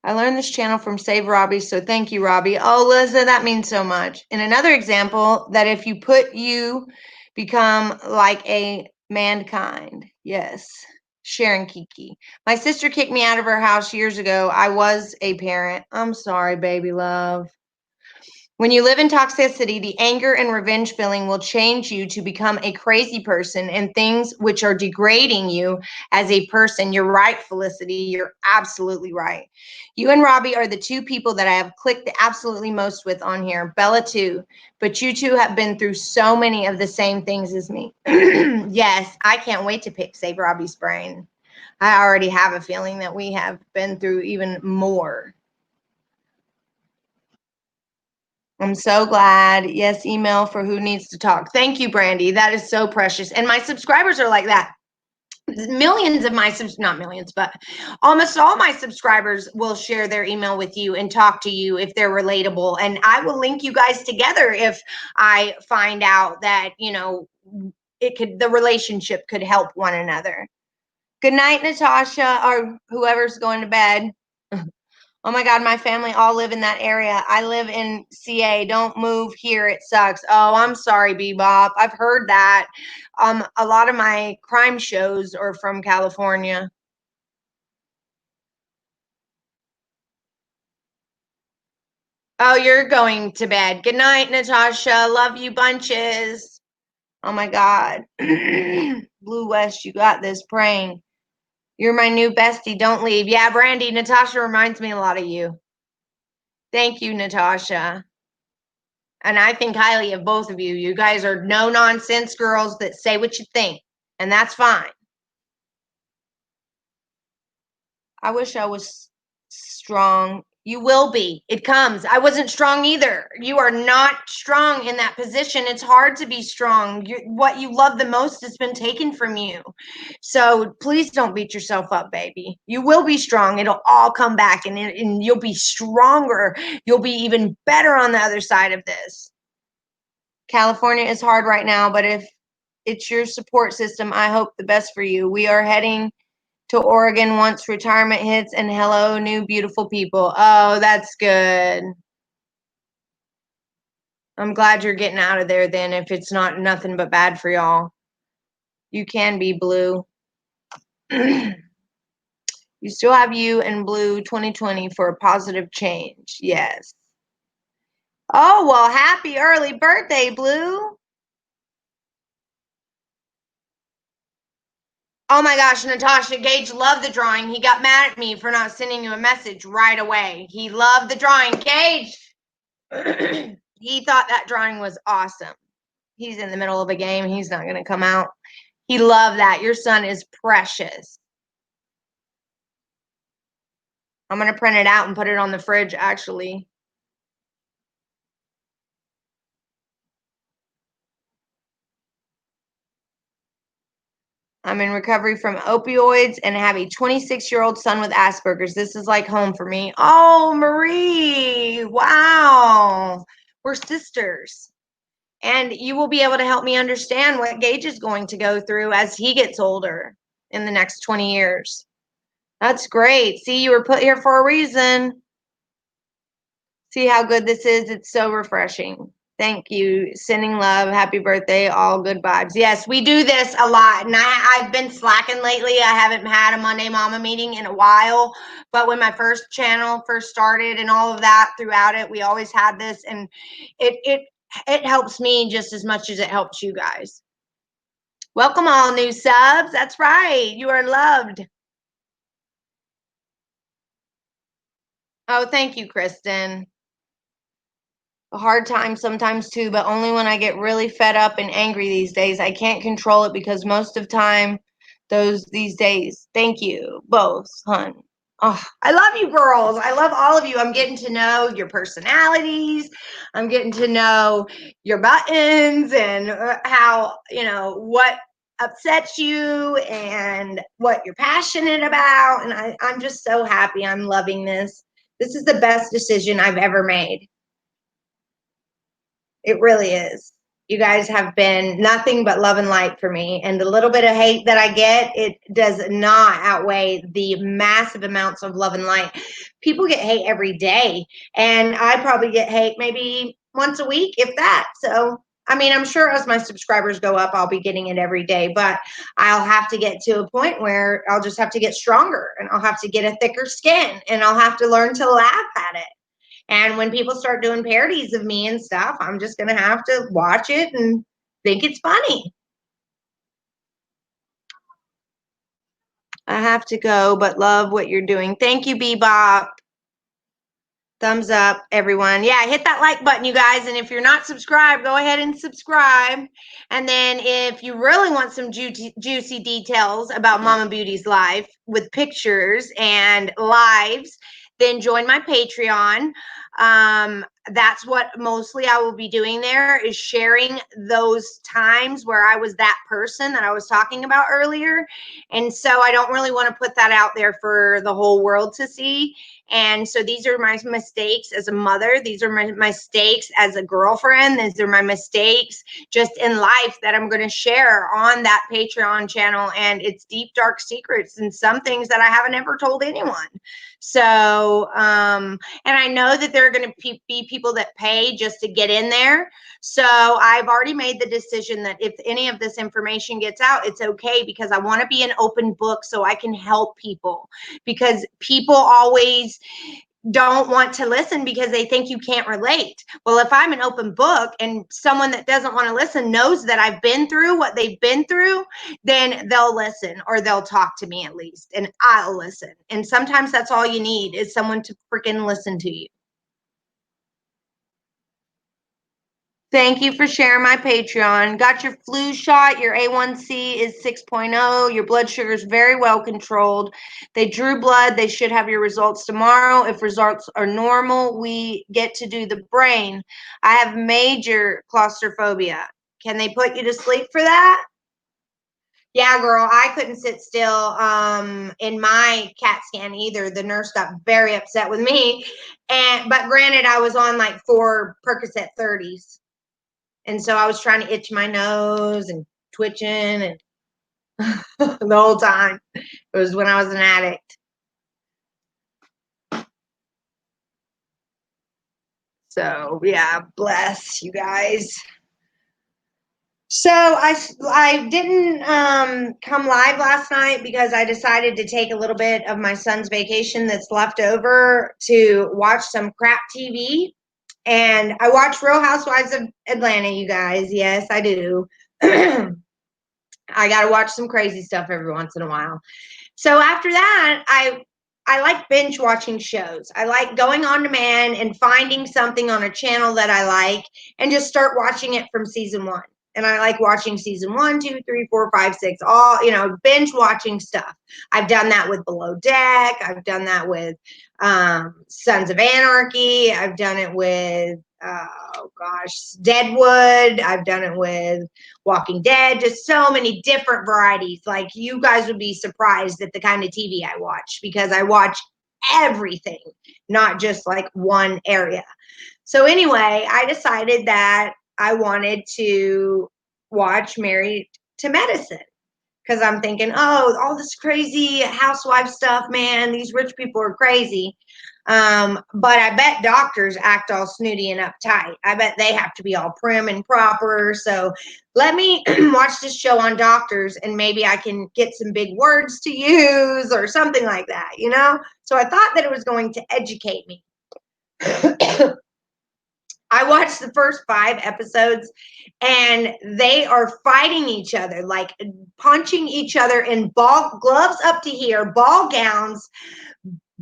I learned this channel from Save Robbie, so thank you, Robbie. Oh, Liza, that means so much. And another example that if you put you become like a mankind. Yes. Sharon Kiki. My sister kicked me out of her house years ago. I was a parent. I'm sorry, baby love. When you live in toxicity, the anger and revenge feeling will change you to become a crazy person and things which are degrading you as a person. You're right, Felicity. You're absolutely right. You and Robbie are the two people that I have clicked the absolutely most with on here. Bella, too. But you two have been through so many of the same things as me. Yes, I can't wait to pick Save Robbie's brain. I already have a feeling that we have been through even more. I'm so glad. Yes, email for who needs to talk. Thank you, Brandy. That is so precious. And my subscribers are like that. Millions of my not millions, but almost all my subscribers will share their email with you and talk to you if they're relatable. And I will link you guys together if I find out that, the relationship could help one another. Good night, Natasha, or whoever's going to bed. Oh my God, my family all live in that area. I live in CA. Don't move here. It sucks. Oh, I'm sorry, Bebop. I've heard that. A lot of my crime shows are from California. Oh, you're going to bed. Good night, Natasha. Love you bunches. Oh my God. Blue West, you got this. Praying. You're my new bestie. Don't leave. Yeah, Brandy, Natasha reminds me a lot of you. Thank you, Natasha. And I think highly of both of you. You guys are no nonsense girls that say what you think, and that's fine. I wish I was strong. You will be. It comes. I wasn't strong either. You are not strong in that position. It's hard to be strong. What you love the most has been taken from you. So please don't beat yourself up, baby. You will be strong. It'll all come back, and you'll be stronger. You'll be even better on the other side of this. California is hard right now, but if it's your support system, I hope the best for you. We are heading to Oregon once retirement hits, and hello, new beautiful people. Oh, that's good. I'm glad you're getting out of there then if it's not nothing but bad for y'all. You can be Blue. You still have you and Blue 2020 for a positive change. Yes. Oh, well, happy early birthday, Blue. Oh my gosh, Natasha, Gage loved the drawing. He got mad at me for not sending you a message right away. He loved the drawing. Gage, he thought that drawing was awesome. He's in the middle of a game. He's not going to come out. He loved that. Your son is precious. I'm going to print it out and put it on the fridge, actually. I'm in recovery from opioids and have a 26-year-old son with Asperger's. This is like home for me. Oh, Marie. Wow. We're sisters. And you will be able to help me understand what Gage is going to go through as he gets older in the next 20 years. That's great. See, you were put here for a reason. See how good this is? It's so refreshing. Thank you. Sending love. Happy birthday. All good vibes. Yes, we do this a lot. And I've been slacking lately. I haven't had a Monday Mama meeting in a while. But when my first channel first started and all of that throughout it, we always had this. And it helps me just as much as it helps you guys. Welcome all new subs. That's right. You are loved. Oh, thank you, Kristen. A hard time sometimes too, but only when I get really fed up and angry these days. I can't control it because most of time these days. Thank you both, hun. Oh, I love you girls. I love all of you. I'm getting to know your personalities. I'm getting to know your buttons and how, what upsets you and what you're passionate about. And I'm just so happy. I'm loving this. This is the best decision I've ever made. It really is. You guys have been nothing but love and light for me. And the little bit of hate that I get, it does not outweigh the massive amounts of love and light. People get hate every day. And I probably get hate maybe once a week, if that. So, I mean, I'm sure as my subscribers go up, I'll be getting it every day. But I'll have to get to a point where I'll just have to get stronger and I'll have to get a thicker skin and I'll have to learn to laugh at it. And when people start doing parodies of me and stuff, I'm just going to have to watch it and think it's funny. I have to go, but love what you're doing. Thank you, Bebop. Thumbs up, everyone. Yeah, hit that like button, you guys. And if you're not subscribed, go ahead and subscribe. And then if you really want some juicy details about Mama Beauty's life with pictures and lives, then join my Patreon. That's what mostly I will be doing there, is sharing those times where I was that person that I was talking about earlier. And so I don't really want to put that out there for the whole world to see. And so these are my mistakes as a mother. These are my mistakes as a girlfriend. These are my mistakes just in life that I'm going to share on that Patreon channel. And it's deep, dark secrets and some things that I haven't ever told anyone. So, and I know that there are going to be people that pay just to get in there. So I've already made the decision that if any of this information gets out, it's okay, because I want to be an open book so I can help people, because people always don't want to listen because they think you can't relate. Well, if I'm an open book and someone that doesn't want to listen knows that I've been through what they've been through, then they'll listen, or they'll talk to me at least, and I'll listen. And sometimes that's all you need, is someone to freaking listen to you. Thank you for sharing my Patreon. Got your flu shot. Your A1C is 6.0. Your blood sugar is very well controlled. They drew blood. They should have your results tomorrow. If results are normal, we get to do the brain. I have major claustrophobia. Can they put you to sleep for that? Yeah, girl, I couldn't sit still in my CAT scan either. The nurse got very upset with me. But granted, I was on like 4 Percocet 30s. And so I was trying to itch my nose and twitching and the whole time. It was when I was an addict. So yeah, bless you guys. So I didn't come live last night because I decided to take a little bit of my son's vacation that's left over to watch some crap TV. And I watch Real Housewives of Atlanta, you guys. Yes, I do. I got to watch some crazy stuff every once in a while. So after that, I like binge watching shows. I like going on demand and finding something on a channel that I like and just start watching it from season 1. And I like watching season 1, 2, 3, 4, 5, 6, all, binge watching stuff. I've done that with Below Deck. I've done that with Sons of Anarchy. I've done it with, oh gosh, Deadwood. I've done it with Walking Dead. Just so many different varieties. Like, you guys would be surprised at the kind of TV I watch, because I watch everything, not just like one area. So anyway, I decided that I wanted to watch Married to Medicine, because I'm thinking, oh, all this crazy housewife stuff, man, these rich people are crazy. But I bet doctors act all snooty and uptight. I bet they have to be all prim and proper. So let me watch this show on doctors, and maybe I can get some big words to use or something like that, So I thought that it was going to educate me. I watched the first 5 episodes, and they are fighting each other, like punching each other in ball gloves up to here, ball gowns,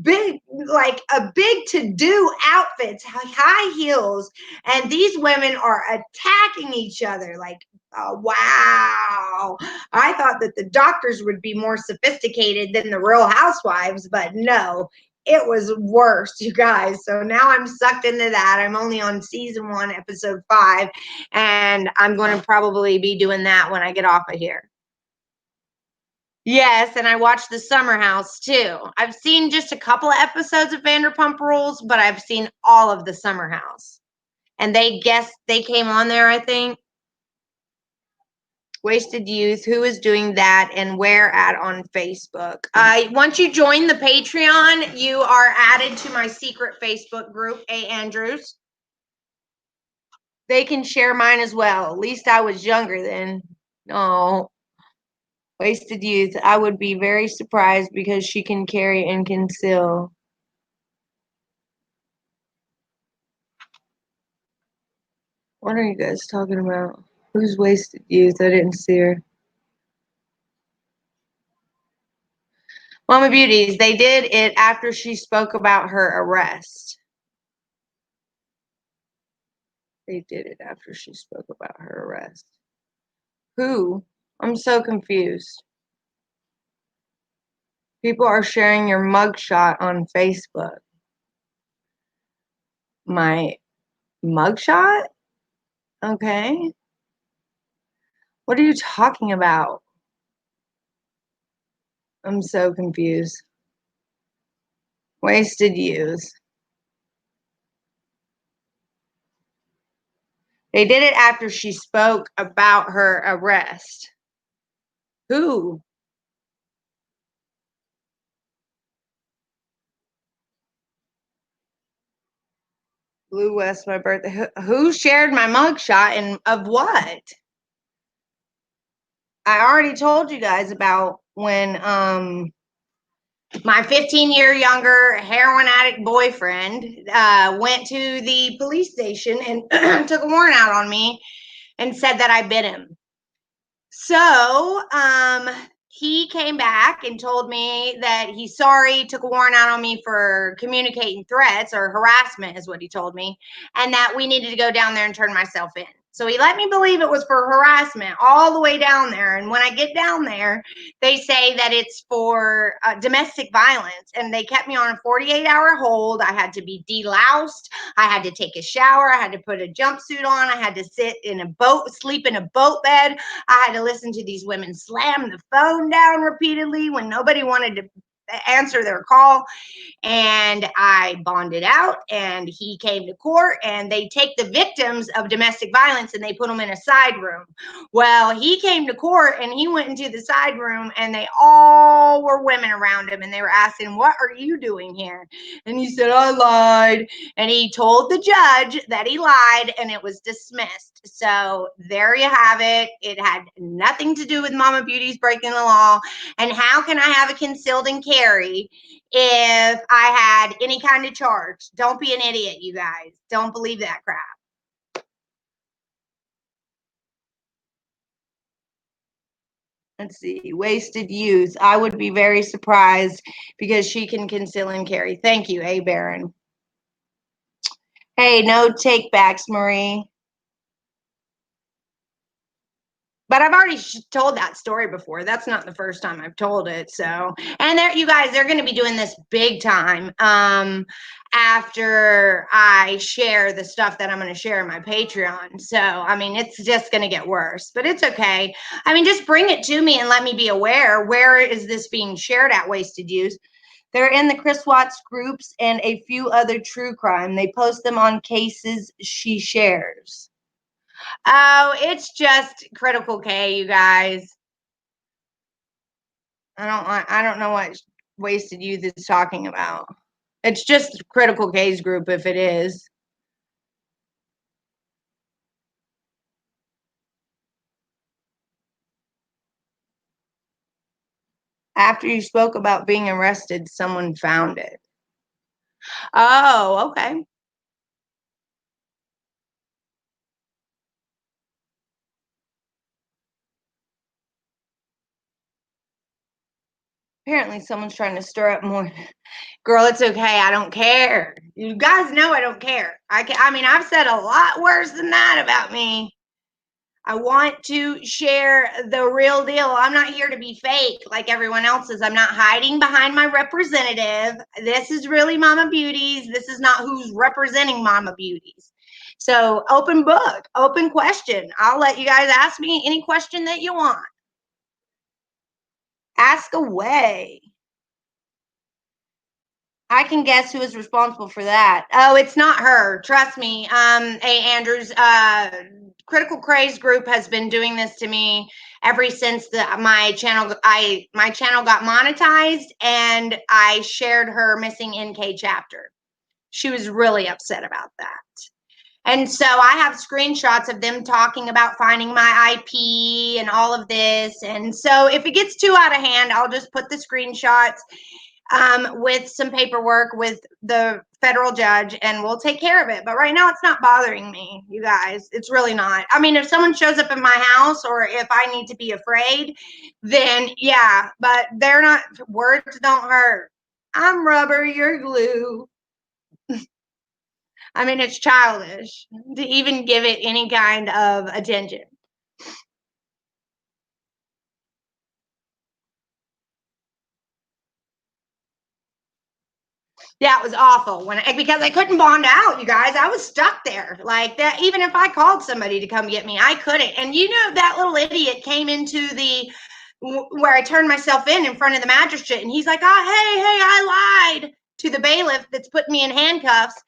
big, like a big to-do outfits, high heels, and these women are attacking each other like, oh, wow. I thought that the doctors would be more sophisticated than the Real Housewives, but no, it was worse, you guys. So now I'm sucked into that. I'm only on season 1, episode 5, and I'm going to probably be doing that when I get off of here. Yes, and I watched the Summer House too. I've seen just a couple of episodes of Vanderpump Rules, but I've seen all of the Summer House. And they came on there, I think. Wasted Youth, who is doing that and where at on Facebook? Once you join the Patreon, you are added to my secret Facebook group, A. Andrews. They can share mine as well. At least I was younger then. No. Wasted Youth. I would be very surprised because she can carry and conceal. What are you guys talking about? Who's Wasted Youth? I didn't see her. Mama Beauties, they did it after she spoke about her arrest. They did it after she spoke about her arrest. Who? I'm so confused. People are sharing your mugshot on Facebook. My mugshot? Okay. What are you talking about? I'm so confused. Wasted Youth. They did it after she spoke about her arrest. Who? Blue West, my birthday. Who shared my mugshot and of what? I already told you guys about when my 15-year younger heroin addict boyfriend went to the police station and took a warrant out on me and said that I bit him. So he came back and told me that he's sorry, took a warrant out on me for communicating threats or harassment is what he told me, and that we needed to go down there and turn myself in. So he let me believe it was for harassment all the way down there. And when I get down there, they say that it's for domestic violence. And they kept me on a 48-hour hold. I had to be deloused. I had to take a shower. I had to put a jumpsuit on. I had to sit in a boat, sleep in a boat bed. I had to listen to these women slam the phone down repeatedly when nobody wanted to answer their call. And I bonded out, and he came to court, and they take the victims of domestic violence and they put them in a side room. Well, he came to court and he went into the side room, and they all were women around him, and they were asking, "What are you doing here?" And he said, "I lied." And he told the judge that he lied, and it was dismissed. So there you have it. It had nothing to do with Mama Beauty's breaking the law. And how can I have a concealed and carry if I had any kind of charge? Don't be an idiot, you guys. Don't believe that crap. Let's see. Wasted Youth. I would be very surprised because she can conceal and carry. Thank you, A. Baron. Hey, no take backs, Marie. But I've already told that story before. That's not the first time I've told it. So, and there, you guys, they're going to be doing this big time after I share the stuff that I'm going to share in my Patreon. So, I mean, it's just going to get worse, but it's okay. I mean, just bring it to me and let me be aware. Where is this being shared at, Wasted Youth? They're in the Chris Watts groups and a few other true crime. They post them on cases she shares. Oh, it's just Critical K, you guys. I don't know what Wasted Youth is talking about. It's just Critical K's group if it is. After you spoke about being arrested, someone found it. Oh, okay. Apparently someone's trying to stir up more. Girl, it's okay. I don't care. You guys know I don't care. I mean, I've said a lot worse than that about me. I want to share the real deal. I'm not here to be fake like everyone else is. I'm not hiding behind my representative. This is really Mama Beauties. This is not who's representing Mama Beauties. So, open book, open question. I'll let you guys ask me any question that you want. Ask away. I can guess who is responsible for that. Oh, it's not her. Trust me. Andrews, Critical Craze group has been doing this to me ever since my channel got monetized and I shared her missing NK chapter. She was really upset about that. And so I have screenshots of them talking about finding my IP and all of this. And so if it gets too out of hand, I'll just put the screenshots with some paperwork with the federal judge and we'll take care of it. But right now it's not bothering me, you guys. It's really not. I mean, if someone shows up in my house or if I need to be afraid, then yeah, but they're not, words don't hurt. I'm rubber, you're glue. I mean, it's childish to even give it any kind of attention. Yeah, it was awful because I couldn't bond out, you guys. I was stuck there like that. Even if I called somebody to come get me, I couldn't. And you know, that little idiot came into the where I turned myself in front of the magistrate, and he's like, "Oh, hey, I lied to the bailiff that's putting me in handcuffs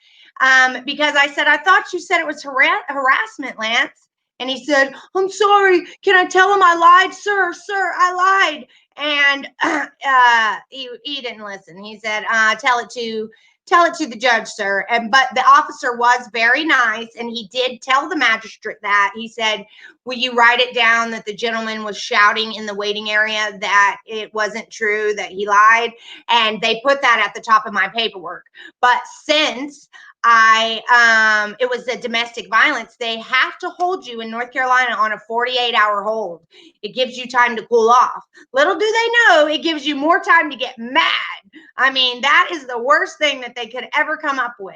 because I said I thought you said it was harassment, Lance." And he said, "I'm sorry. Can I tell him I lied, sir? Sir, I lied." And he didn't listen. He said, tell it to the judge, sir." And but the officer was very nice, and he did tell the magistrate that. He said, "Will you write it down that the gentleman was shouting in the waiting area that it wasn't true, that he lied?" And they put that at the top of my paperwork. But since it was a domestic violence, they have to hold you in North Carolina on a 48-hour hold. It gives you time to cool off. Little do they know, it gives you more time to get mad. I mean, that is the worst thing that they could ever come up with,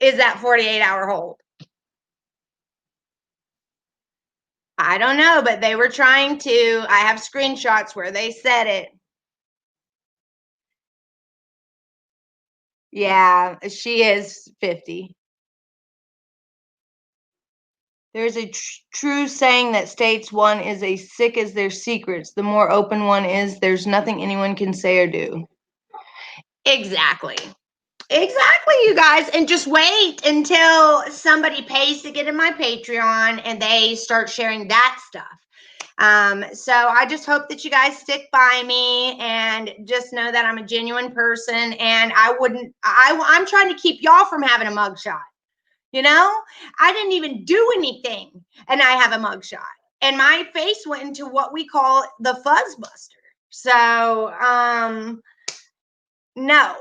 is that 48-hour hold. I don't know, but they were trying to. I have screenshots where they said it. Yeah, she is 50. There's a true saying that states one is as sick as their secrets. The more open one is, there's nothing anyone can say or do. Exactly. Exactly, you guys. And just wait until somebody pays to get in my Patreon and they start sharing that stuff. So I just hope that you guys stick by me and just know that I'm a genuine person, and I'm trying to keep y'all from having a mugshot. You know, I didn't even do anything and I have a mugshot. And my face went into what we call the fuzz buster. So, no,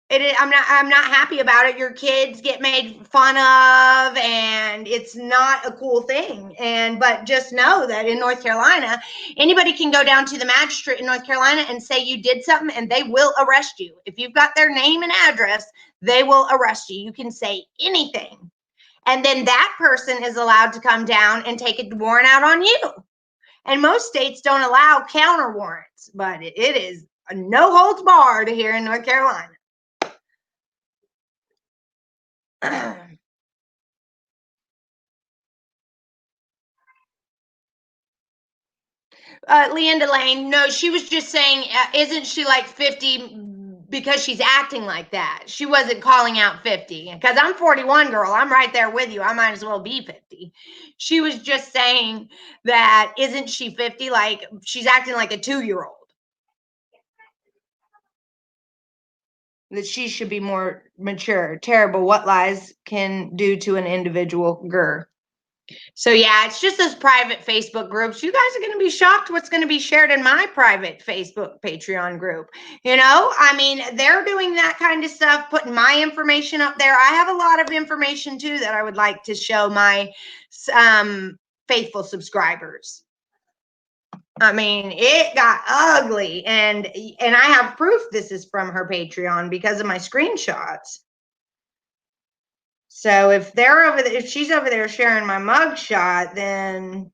I'm not happy about it. Your kids get made fun of and it's not a cool thing. But just know that in North Carolina, anybody can go down to the magistrate in North Carolina and say you did something and they will arrest you. If you've got their name and address, they will arrest you. You can say anything. And then that person is allowed to come down and take a warrant out on you. And most states don't allow counter warrants, but it is a no holds barred here in North Carolina. Leanda Lane, no, she was just saying, isn't she like 50 because she's acting like that? She wasn't calling out 50 because I'm 41, girl. I'm right there with you. I might as well be 50. She was just saying that isn't she 50? Like she's acting like a 2-year-old. That she should be more mature. Terrible what lies can do to an individual. Grr. So yeah, it's just those private Facebook groups. You guys are going to be shocked what's going to be shared in my private Facebook Patreon group. You know, I mean, they're doing that kind of stuff, putting my information up there. I have a lot of information too that I would like to show my faithful subscribers. I mean, it got ugly, and I have proof this is from her Patreon because of my screenshots. So if they're over there, if she's over there sharing my mugshot, then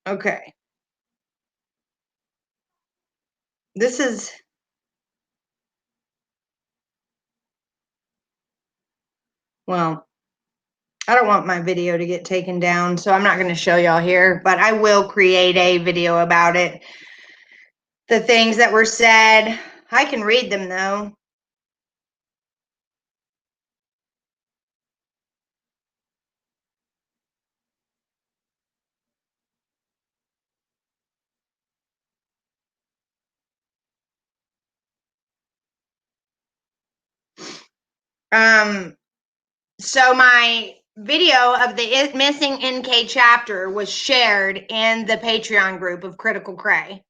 Okay. This is, well, I don't want my video to get taken down, so I'm not going to show y'all here, but I will create a video about it. The things that were said, I can read them though. So my video of the missing NK chapter was shared in the Patreon group of Critical Cray.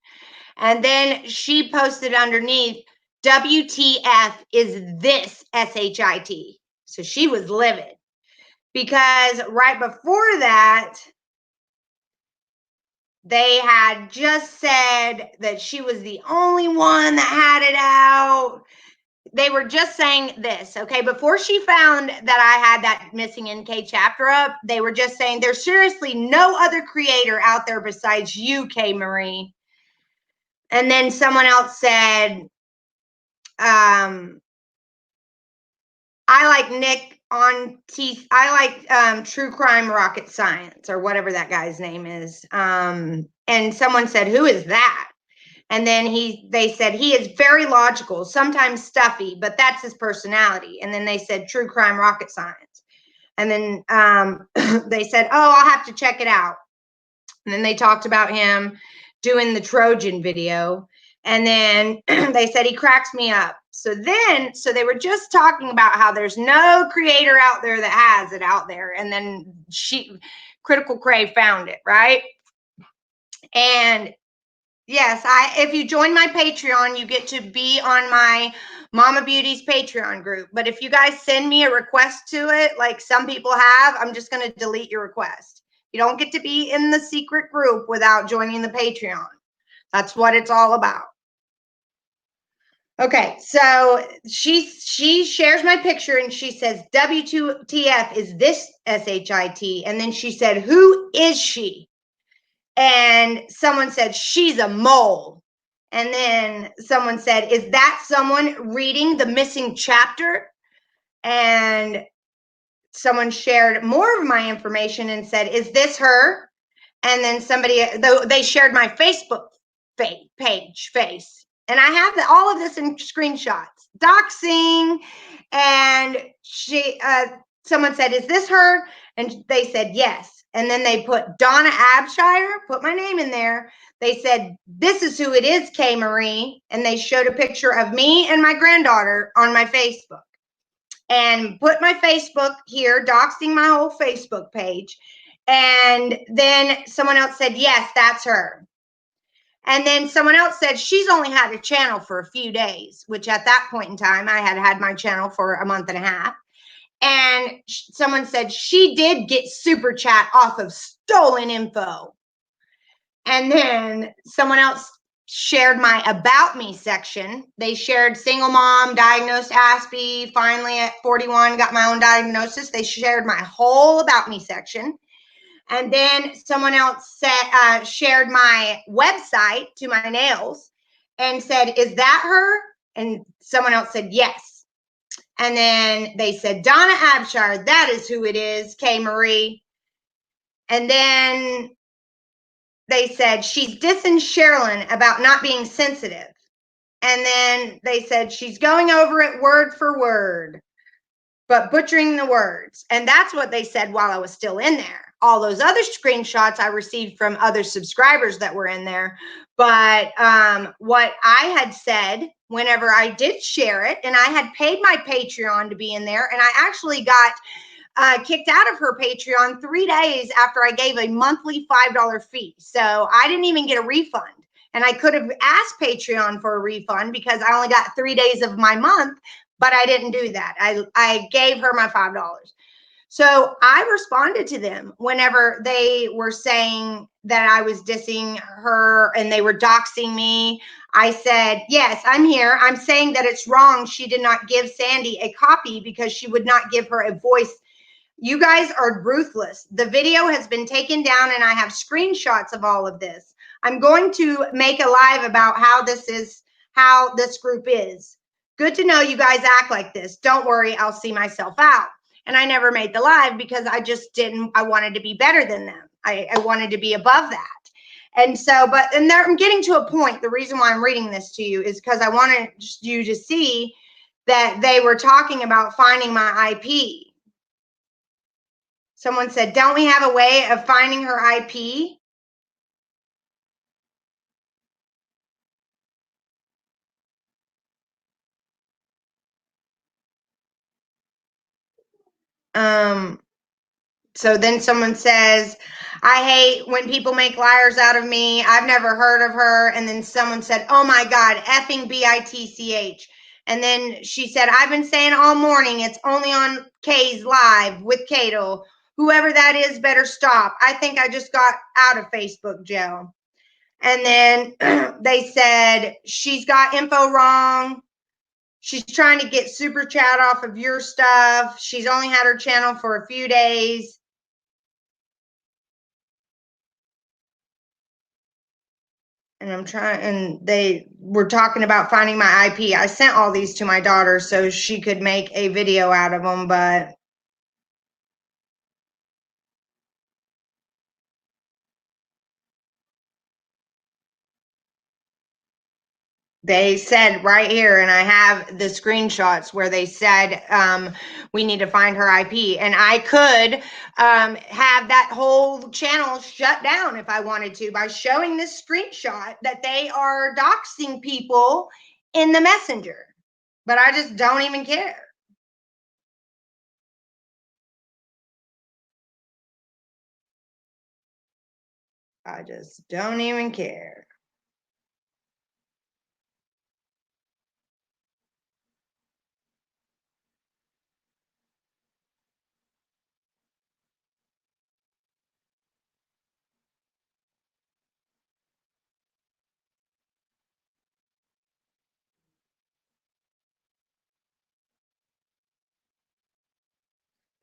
And then she posted underneath, WTF is this SHIT? So she was livid because right before that, they had just said that she was the only one that had it out. They were just saying this, okay? Before she found that I had that missing NK chapter up, they were just saying there's seriously no other creator out there besides you, K. Marie. And then someone else said, I like Nick on I like True Crime Rocket Science or whatever that guy's name is. And someone said, who is that? And then they said he is very logical, sometimes stuffy, but that's his personality. And then they said True Crime Rocket Science. And then they said, oh, I'll have to check it out. And then they talked about him doing the Trojan video. And then they said he cracks me up. So they were just talking about how there's no creator out there that has it out there. And then Critical Cray found it, right? And yes, if you join my Patreon, you get to be on my Mama Beauty's Patreon group. But if you guys send me a request to it, like some people have, I'm just going to delete your request. You don't get to be in the secret group without joining the Patreon. That's what it's all about. Okay, so she shares my picture and she says, WTF is this SHIT? And then she said, who is she? And someone said, she's a mole. And then someone said, is that someone reading the missing chapter? And someone shared more of my information and said, is this her? And then they shared my Facebook face. And I have all of this in screenshots. Doxxing. And someone said, is this her? And they said, yes. And then they put Donna Abshire, put my name in there. They said, this is who it is, K. Marie. And they showed a picture of me and my granddaughter on my Facebook. And put my Facebook here, doxing my whole Facebook page. And then someone else said, yes, that's her. And then someone else said, she's only had a channel for a few days, which at that point in time, I had my channel for a month and a half. And someone said, she did get super chat off of stolen info. And then someone else shared my about me section. They shared single mom, diagnosed Aspie, finally at 41, got my own diagnosis. They shared my whole about me section. And then someone else shared my website to my nails and said, is that her? And someone else said, yes. And then they said, Donna Abshire, that is who it is, K. Marie. And then they said, she's dissing Sherilyn about not being sensitive. And then they said, she's going over it word for word, but butchering the words. And that's what they said while I was still in there. All those other screenshots I received from other subscribers that were in there. But what I had said whenever I did share it, and I had paid my Patreon to be in there, and I actually got kicked out of her Patreon 3 days after I gave a monthly $5 fee. So I didn't even get a refund. And I could have asked Patreon for a refund because I only got 3 days of my month, but I didn't do that. I gave her my $5. So I responded to them whenever they were saying that I was dissing her and they were doxing me. I said, yes, I'm here. I'm saying that it's wrong. She did not give Sandy a copy because she would not give her a voice You guys are ruthless. The video has been taken down and I have screenshots of all of this. I'm going to make a live about how this group is. Good to know you guys act like this. Don't worry, I'll see myself out. And I never made the live because I just didn't, I wanted to be better than them. I wanted to be above that. And so, I'm getting to a point. The reason why I'm reading this to you is because I wanted you to see that they were talking about finding my IP. Someone said, don't we have a way of finding her IP? So then someone says, I hate when people make liars out of me. I've never heard of her. And then someone said, oh my God, effing BITCH. And then she said, I've been saying all morning, it's only on Kay's live with Cato. Whoever that is better stop. I think I just got out of Facebook jail. And then they said, she's got info wrong. She's trying to get super chat off of your stuff. She's only had her channel for a few days. And they were talking about finding my IP. I sent all these to my daughter so she could make a video out of them, but they said right here, and I have the screenshots where they said we need to find her IP, and I could have that whole channel shut down if I wanted to by showing this screenshot that they are doxing people in the messenger, but I just don't even care. I just don't even care.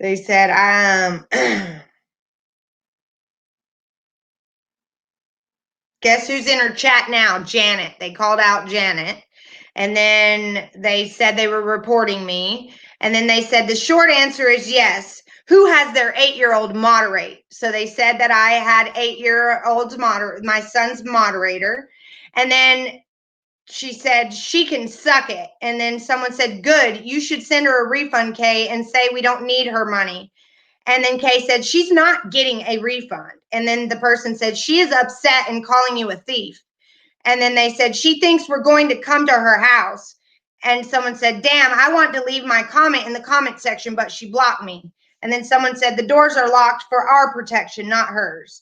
They said, guess who's in her chat now? Janet. They called out Janet. And then they said they were reporting me. And then they said the short answer is yes. Who has their 8-year-old moderate? So they said that I had 8-year-old's my son's moderator. And then she said she can suck it. And then someone said, good, you should send her a refund, Kay, and say we don't need her money. And then Kay said, she's not getting a refund. And then the person said, she is upset and calling you a thief. And then they said, she thinks we're going to come to her house. And someone said, damn, I want to leave my comment in the comment section, but she blocked me. And then someone said, the doors are locked for our protection, not hers.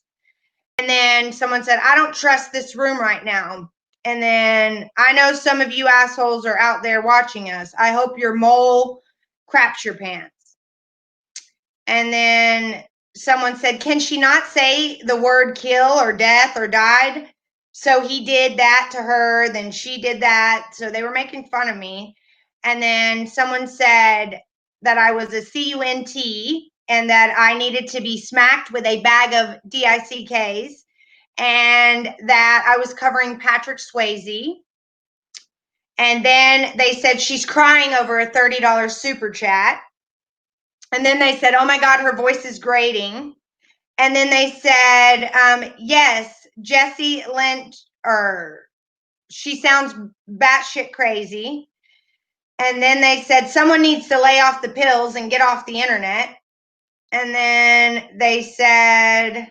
And then someone said, I don't trust this room right now. And then I know some of you assholes are out there watching us. I hope your mole craps your pants. And then someone said, can she not say the word kill or death or died? So he did that to her, then she did that. So they were making fun of me. And then someone said that I was a CUNT and that I needed to be smacked with a bag of DICKs and that I was covering Patrick Swayze. And then they said she's crying over a $30 super chat. And then they said, oh my God, her voice is grating. And then they said, yes, Jessie Lynch, or she sounds batshit crazy. And then they said, someone needs to lay off the pills and get off the internet. And then they said,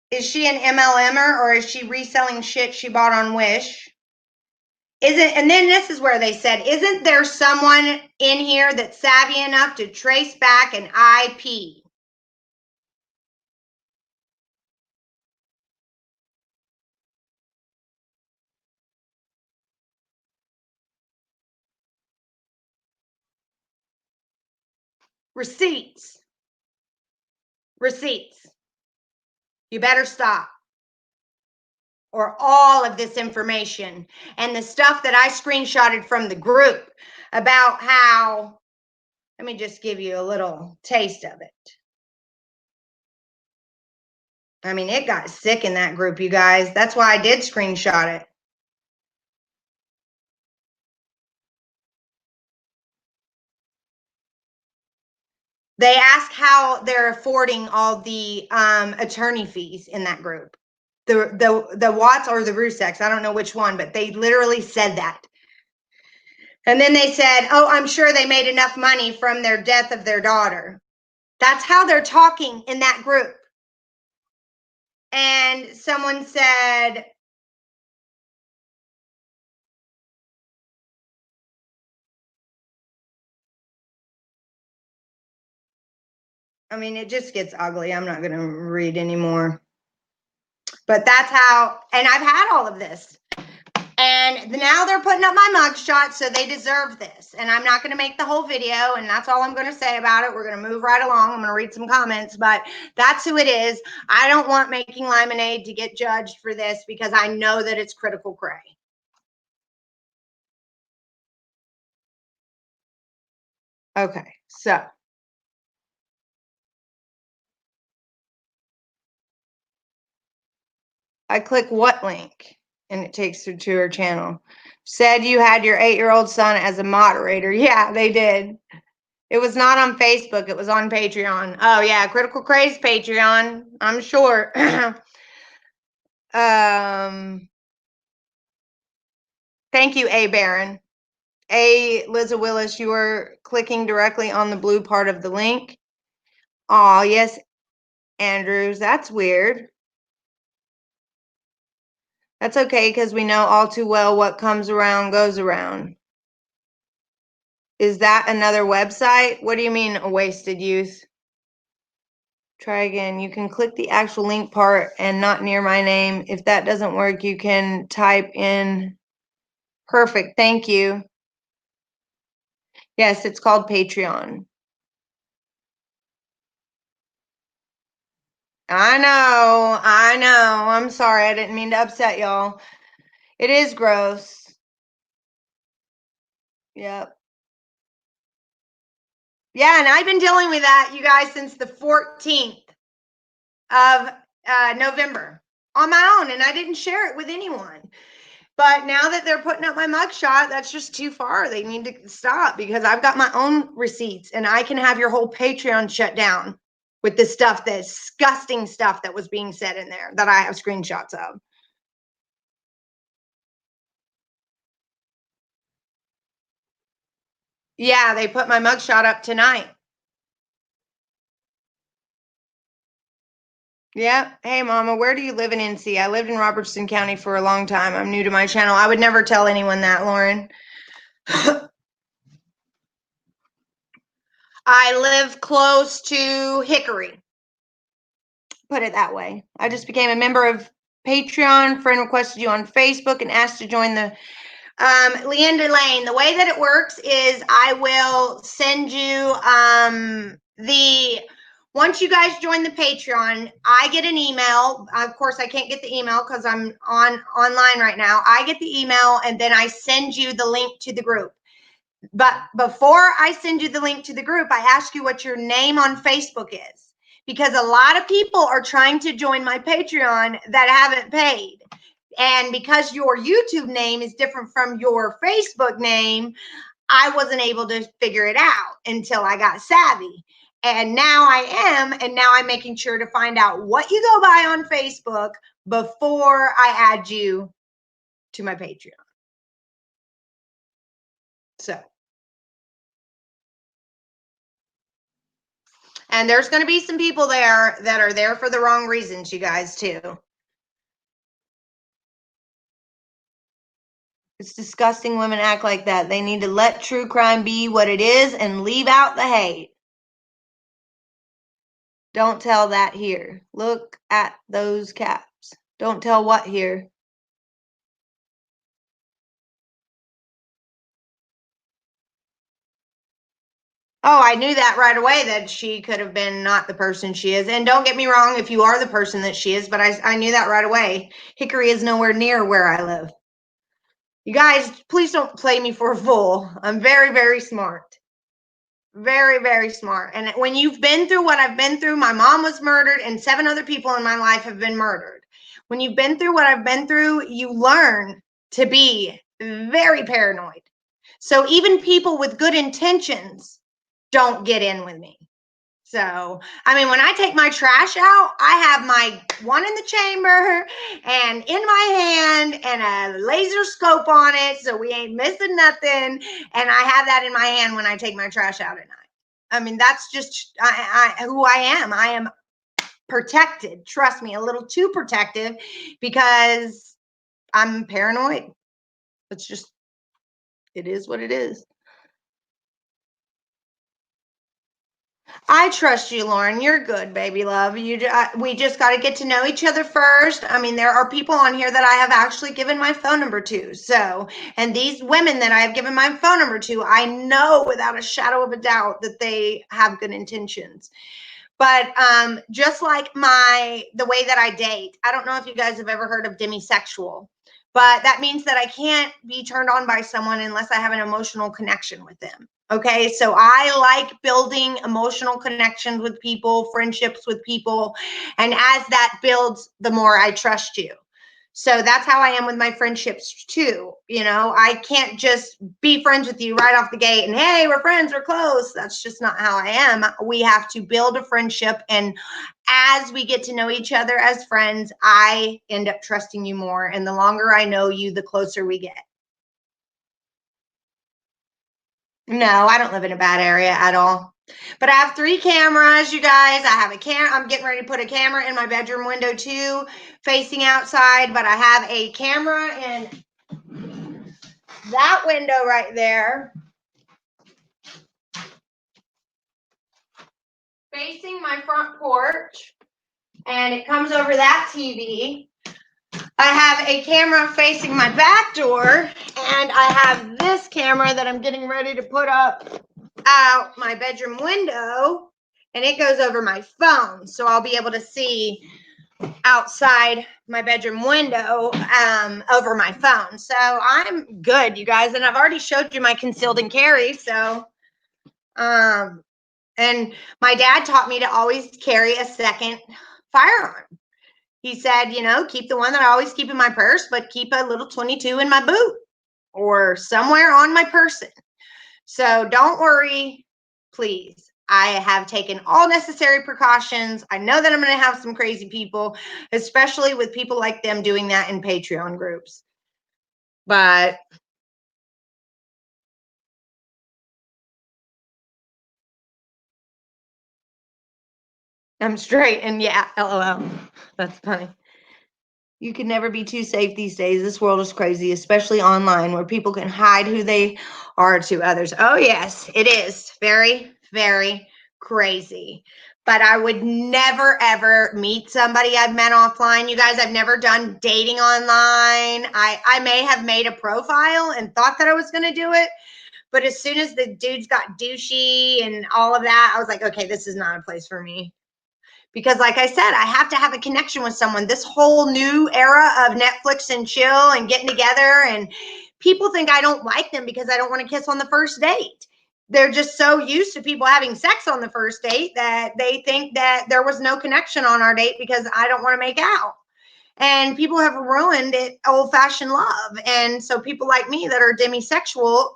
is she an MLMer or is she reselling shit she bought on Wish? And then this is where they said, isn't there someone in here that's savvy enough to trace back an IP? Receipts. Receipts. You better stop. Or all of this information and the stuff that I screenshotted from the group about how Let me just give you a little taste of it. I mean, it got sick in that group, you guys. That's why I did screenshot it. They ask how they're affording all the attorney fees in that group. The Watts or the Ruseks, I don't know which one, but they literally said that. And then they said, oh, I'm sure they made enough money from their death of their daughter. That's how they're talking in that group. And someone said, I mean, it just gets ugly. I'm not going to read anymore. But that's how, and I've had all of this. And now they're putting up my mugshot, so they deserve this. And I'm not going to make the whole video, and that's all I'm going to say about it. We're going to move right along. I'm going to read some comments, but that's who it is. I don't want Making Lemonade to get judged for this because I know that it's critical cray. Okay, so I click what link? And it takes her to her channel. Said you had your 8-year-old son as a moderator. Yeah, they did. It was not on Facebook. It was on Patreon. Oh, yeah. Critical Craze Patreon. I'm sure. Thank you, A. Barron. A. Liza Willis, you are clicking directly on the blue part of the link. Oh, yes, Andrews. That's weird. That's okay, because we know all too well what comes around goes around. Is that another website? What do you mean, a wasted youth? Try again. You can click the actual link part and not near my name. If that doesn't work, you can type in. Perfect. Thank you. Yes, it's called Patreon. I know. I know. I'm sorry. I didn't mean to upset y'all. It is gross. Yep. Yeah, and I've been dealing with that, you guys, since the 14th of November on my own, and I didn't share it with anyone. But now that they're putting up my mugshot, that's just too far. They need to stop because I've got my own receipts, and I can have your whole Patreon shut down with the stuff, the disgusting stuff that was being said in there that I have screenshots of. Yeah, they put my mugshot up tonight. Yeah. Hey, Mama, where do you live in NC? I lived in Robertson County for a long time. I'm new to my channel. I would never tell anyone that, Lauren. I live close to Hickory. Put it that way. I just became a member of Patreon. Friend requested you on Facebook and asked to join the Leander Lane. The way that it works is I will send you the once you guys join the Patreon, I get an email. Of course, I can't get the email because I'm online right now. I get the email and then I send you the link to the group. But before I send you the link to the group, I ask you what your name on Facebook is, because a lot of people are trying to join my Patreon that haven't paid. And because your YouTube name is different from your Facebook name, I wasn't able to figure it out until I got savvy. And now I am, and now I'm making sure to find out what you go by on Facebook before I add you to my Patreon. So, and there's going to be some people there that are there for the wrong reasons, you guys, too. It's disgusting women act like that. They need to let true crime be what it is and leave out the hate. Don't tell that here. Look at those caps. Don't tell what here. Oh, I knew that right away that she could have been not the person she is. And don't get me wrong if you are the person that she is, but I knew that right away. Hickory is nowhere near where I live. You guys, please don't play me for a fool. I'm very, very smart. Very, very smart. And when you've been through what I've been through, my mom was murdered and 7 other people in my life have been murdered. When you've been through what I've been through, you learn to be very paranoid. So even people with good intentions don't get in with me. So, I mean, when I take my trash out, I have my one in the chamber and in my hand and a laser scope on it. So we ain't missing nothing. And I have that in my hand when I take my trash out at night. I mean, that's just who I am. I am protected. Trust me, a little too protective because I'm paranoid. It's just, it is what it is. I trust you, Lauren. You're good, baby love. We just got to get to know each other first. I mean, there are people on here that I have actually given my phone number to. So, and these women that I have given my phone number to, I know without a shadow of a doubt that they have good intentions. But just like the way that I date, I don't know if you guys have ever heard of demisexual, but that means that I can't be turned on by someone unless I have an emotional connection with them. Okay, so I like building emotional connections with people, friendships with people, and as that builds, the more I trust you. So that's how I am with my friendships too. You know, I can't just be friends with you right off the gate and hey, we're friends, we're close. That's just not how I am. We have to build a friendship. And as we get to know each other as friends, I end up trusting you more. And the longer I know you, the closer we get. No, I don't live in a bad area at all. But I have 3 cameras, you guys. I have a camera. I'm getting ready to put a camera in my bedroom window too, facing outside. But I have a camera in that window right there, facing my front porch. And it comes over that TV. I have a camera facing my back door. And I have this camera that I'm getting ready to put up out my bedroom window, and it goes over my phone, so I'll be able to see outside my bedroom window over my phone. So I'm good, you guys, and I've already showed you my concealed and carry. So and my dad taught me to always carry a second firearm. He said, you know, keep the one that I always keep in my purse, but keep a little 22 in my boot or somewhere on my person. So don't worry, please. I have taken all necessary precautions. I know that I'm going to have some crazy people, especially with people like them doing that in Patreon groups. But I'm straight and yeah, LOL. That's funny. You can never be too safe these days. This world is crazy, especially online where people can hide who they are to others. Oh, yes, it is very, very crazy. But I would never, ever meet somebody I've met offline. You guys, I've never done dating online. I may have made a profile and thought that I was going to do it. But as soon as the dudes got douchey and all of that, I was like, okay, this is not a place for me. Because like I said, I have to have a connection with someone. This whole new era of Netflix and chill and getting together, and people think I don't like them because I don't want to kiss on the first date. They're just so used to people having sex on the first date that they think that there was no connection on our date because I don't want to make out. And people have ruined it, old-fashioned love. And so people like me that are demisexual,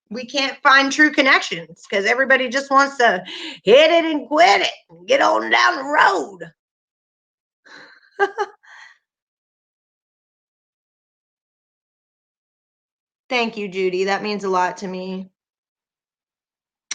we can't find true connections because everybody just wants to hit it and quit it and get on down the road. Thank you, Judy. That means a lot to me.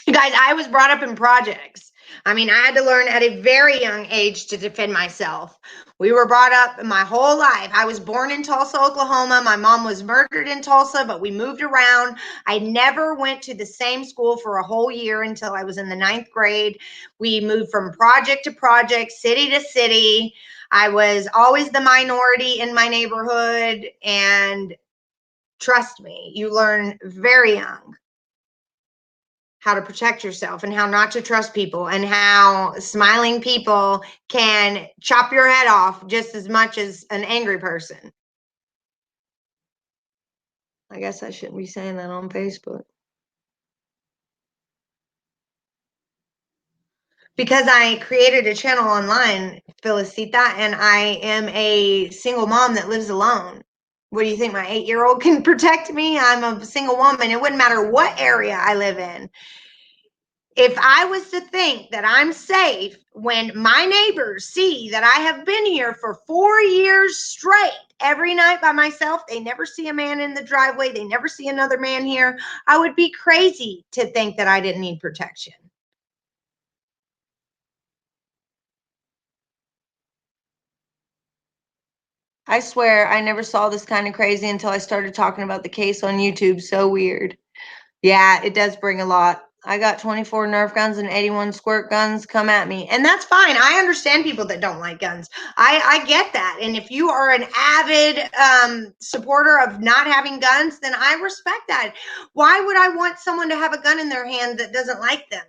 You guys, I was brought up in projects. I mean, I had to learn at a very young age to defend myself. We were brought up my whole life. I was born in Tulsa, Oklahoma. My mom was murdered in Tulsa, but we moved around. I never went to the same school for a whole year until I was in the 9th grade. We moved from project to project, city to city. I was always the minority in my neighborhood. And trust me, you learn very young how to protect yourself and how not to trust people and how smiling people can chop your head off just as much as an angry person. I guess I shouldn't be saying that on Facebook. because I created a channel online, Felicita, and I am a single mom that lives alone. What do you think? My 8-year-old can protect me? I'm a single woman. It wouldn't matter what area I live in. If I was to think that I'm safe when my neighbors see that I have been here for 4 years straight, every night by myself, they never see a man in the driveway, they never see another man here, I would be crazy to think that I didn't need protection. I swear I never saw this kind of crazy until I started talking about the case on YouTube. So weird. Yeah, it does bring a lot. I got 24 Nerf guns and 81 squirt guns. Come at me. And that's fine. I understand people that don't like guns. I get that. And if you are an avid supporter of not having guns, then I respect that. Why would I want someone to have a gun in their hand that doesn't like them?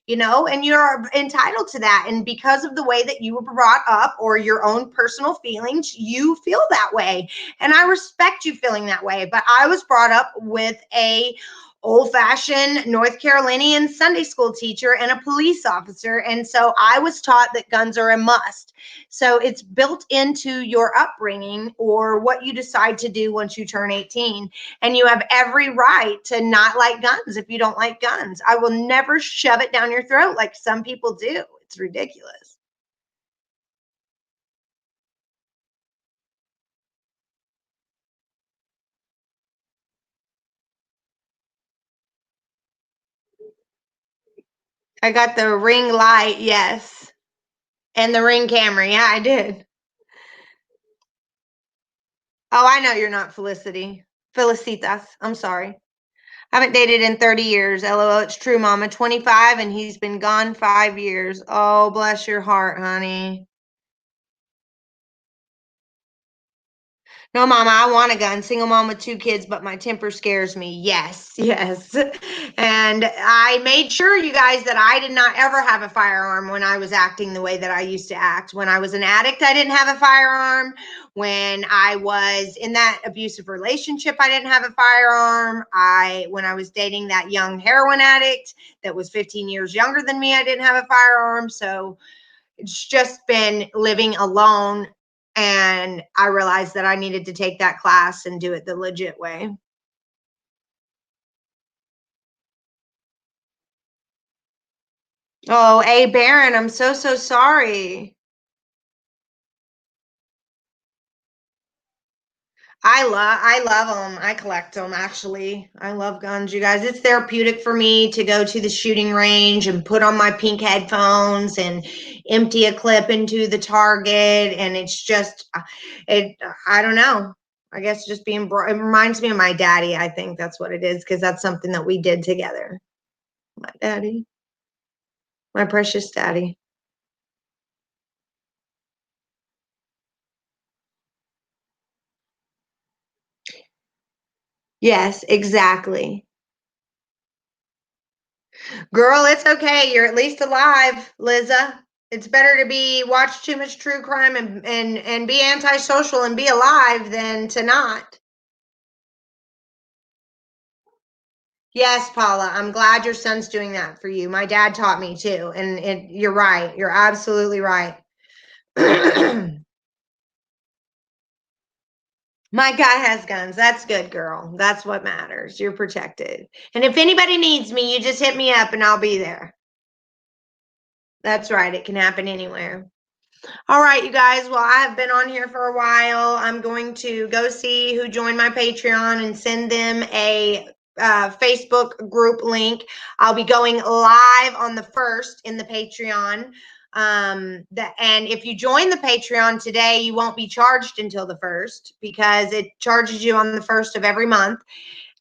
You know, and you're entitled to that. And because of the way that you were brought up or your own personal feelings, you feel that way. And I respect you feeling that way. But I was brought up with a old-fashioned North Carolinian Sunday school teacher and a police officer. And so I was taught that guns are a must. So it's built into your upbringing or what you decide to do once you turn 18. And you have every right to not like guns if you don't like guns. I will never shove it down your throat like some people do. It's ridiculous. I got the ring light, yes. And the ring camera. Yeah, I did. Oh, I know you're not Felicity. Felicitas. I'm sorry. I haven't dated in 30 years. LOL. It's true, Mama. 25 and he's been gone 5 years. Oh, bless your heart, honey. No, Mama, I want a gun. Single mom with 2 kids, but my temper scares me. Yes, yes. And I made sure, you guys, that I did not ever have a firearm when I was acting the way that I used to act. When I was an addict, I didn't have a firearm. When I was in that abusive relationship, I didn't have a firearm. When I was dating that young heroin addict that was 15 years younger than me, I didn't have a firearm. So it's just been living alone, and I realized that I needed to take that class and do it the legit way. Oh, A Baron, I'm so, so sorry. I love them. I collect them, actually. I love guns, you guys. It's therapeutic for me to go to the shooting range and put on my pink headphones and empty a clip into the target, and it's just it I don't know. I guess just being it reminds me of my daddy. I think that's what it is, because that's something that we did together. My daddy, my precious daddy. Yes, exactly. Girl, it's okay. You're at least alive, Liza. It's better to be watch too much true crime and be antisocial and be alive than to not. Yes, Paula, I'm glad your son's doing that for you. My dad taught me too, and you're right. You're absolutely right. My guy has guns. That's good, girl. That's what matters. You're protected. And if anybody needs me, you just hit me up and I'll be there. That's right. It can happen anywhere. All right, you guys. Well, I have been on here for a while. I'm going to go see who joined my Patreon and send them a Facebook group link. I'll be going live on the 1st in the Patreon. And if you join the Patreon today, you won't be charged until the 1st, because it charges you on the 1st of every month.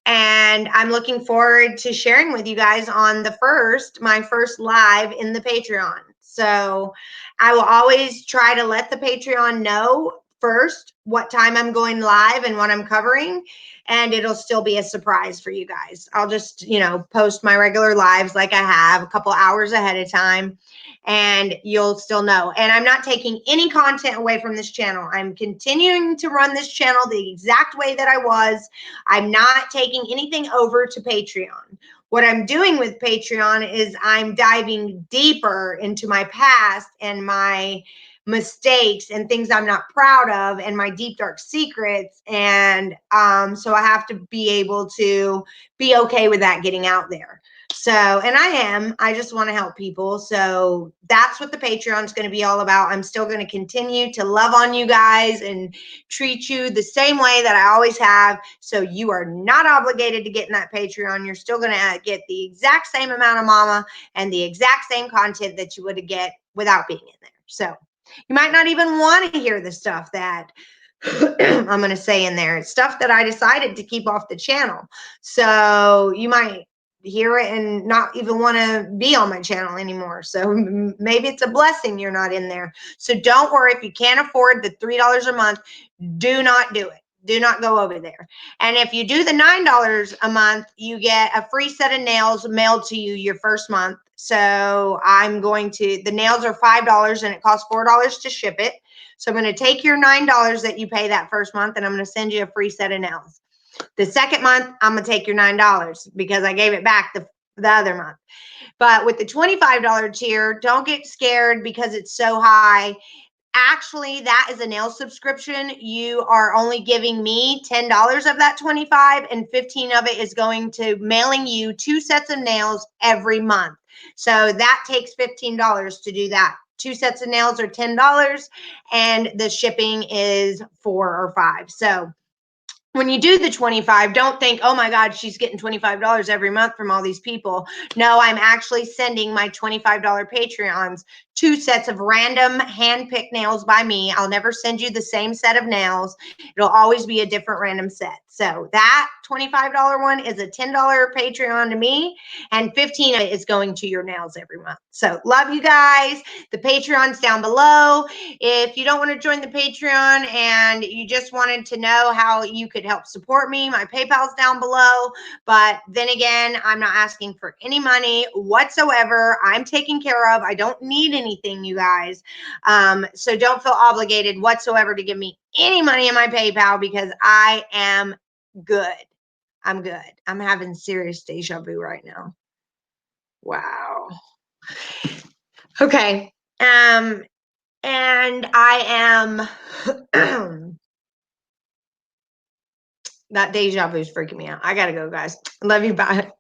And I'm looking forward to sharing with you guys on the 1st, my first live in the Patreon. So I will always try to let the Patreon know first what time I'm going live and what I'm covering. And it'll still be a surprise for you guys. I'll just, post my regular lives like I have a couple hours ahead of time, and you'll still know. And I'm not taking any content away from this channel. I'm continuing to run this channel the exact way that I was. I'm not taking anything over to Patreon. what I'm doing with Patreon is I'm diving deeper into my past and my mistakes and things I'm not proud of and my deep dark secrets. And so I have to be able to be okay with that getting out there. So, and I just want to help people. So that's what the Patreon is going to be all about. I'm still going to continue to love on you guys and treat you the same way that I always have. So you are not obligated to get in that Patreon. You're still going to get the exact same amount of Mama and the exact same content that you would get without being in there. So you might not even want to hear the stuff that I'm going to say in there. It's stuff that I decided to keep off the channel. So you might hear it and not even want to be on my channel anymore. So maybe it's a blessing you're not in there. So don't worry, if you can't afford the $3 a month, do not do it. Do not go over there. And if you do the $9 a month, you get a free set of nails mailed to you your first month. So the nails are $5 and it costs $4 to ship it. So I'm going to take your $9 that you pay that first month and I'm going to send you a free set of nails. The second month, I'm going to take your $9 because I gave it back the other month. But with the $25 tier, don't get scared because it's so high. Actually, that is a nail subscription. You are only giving me $10 of that 25 and 15 of it is going to mailing you 2 sets of nails every month. So that takes $15 to do that. 2 sets of nails are $10 and the shipping is 4 or 5. So when you do the 25, don't think, oh my God, she's getting $25 every month from all these people. No, I'm actually sending my $25 Patreons 2 sets of random hand-picked nails by me. I'll never send you the same set of nails. It'll always be a different random set. So that $25 one is a $10 Patreon to me, and 15 of it is going to your nails every month. So love you guys. The Patreon's down below. If you don't want to join the Patreon and you just wanted to know how you could help support me, my PayPal's down below. But then again, I'm not asking for any money whatsoever. I'm taken care of. I don't need anything, you guys. So don't feel obligated whatsoever to give me any money in my PayPal because I am good. I'm good. I'm having serious deja vu right now. Wow. Okay. And I am that deja vu is freaking me out. I gotta go, guys. Love you. Bye.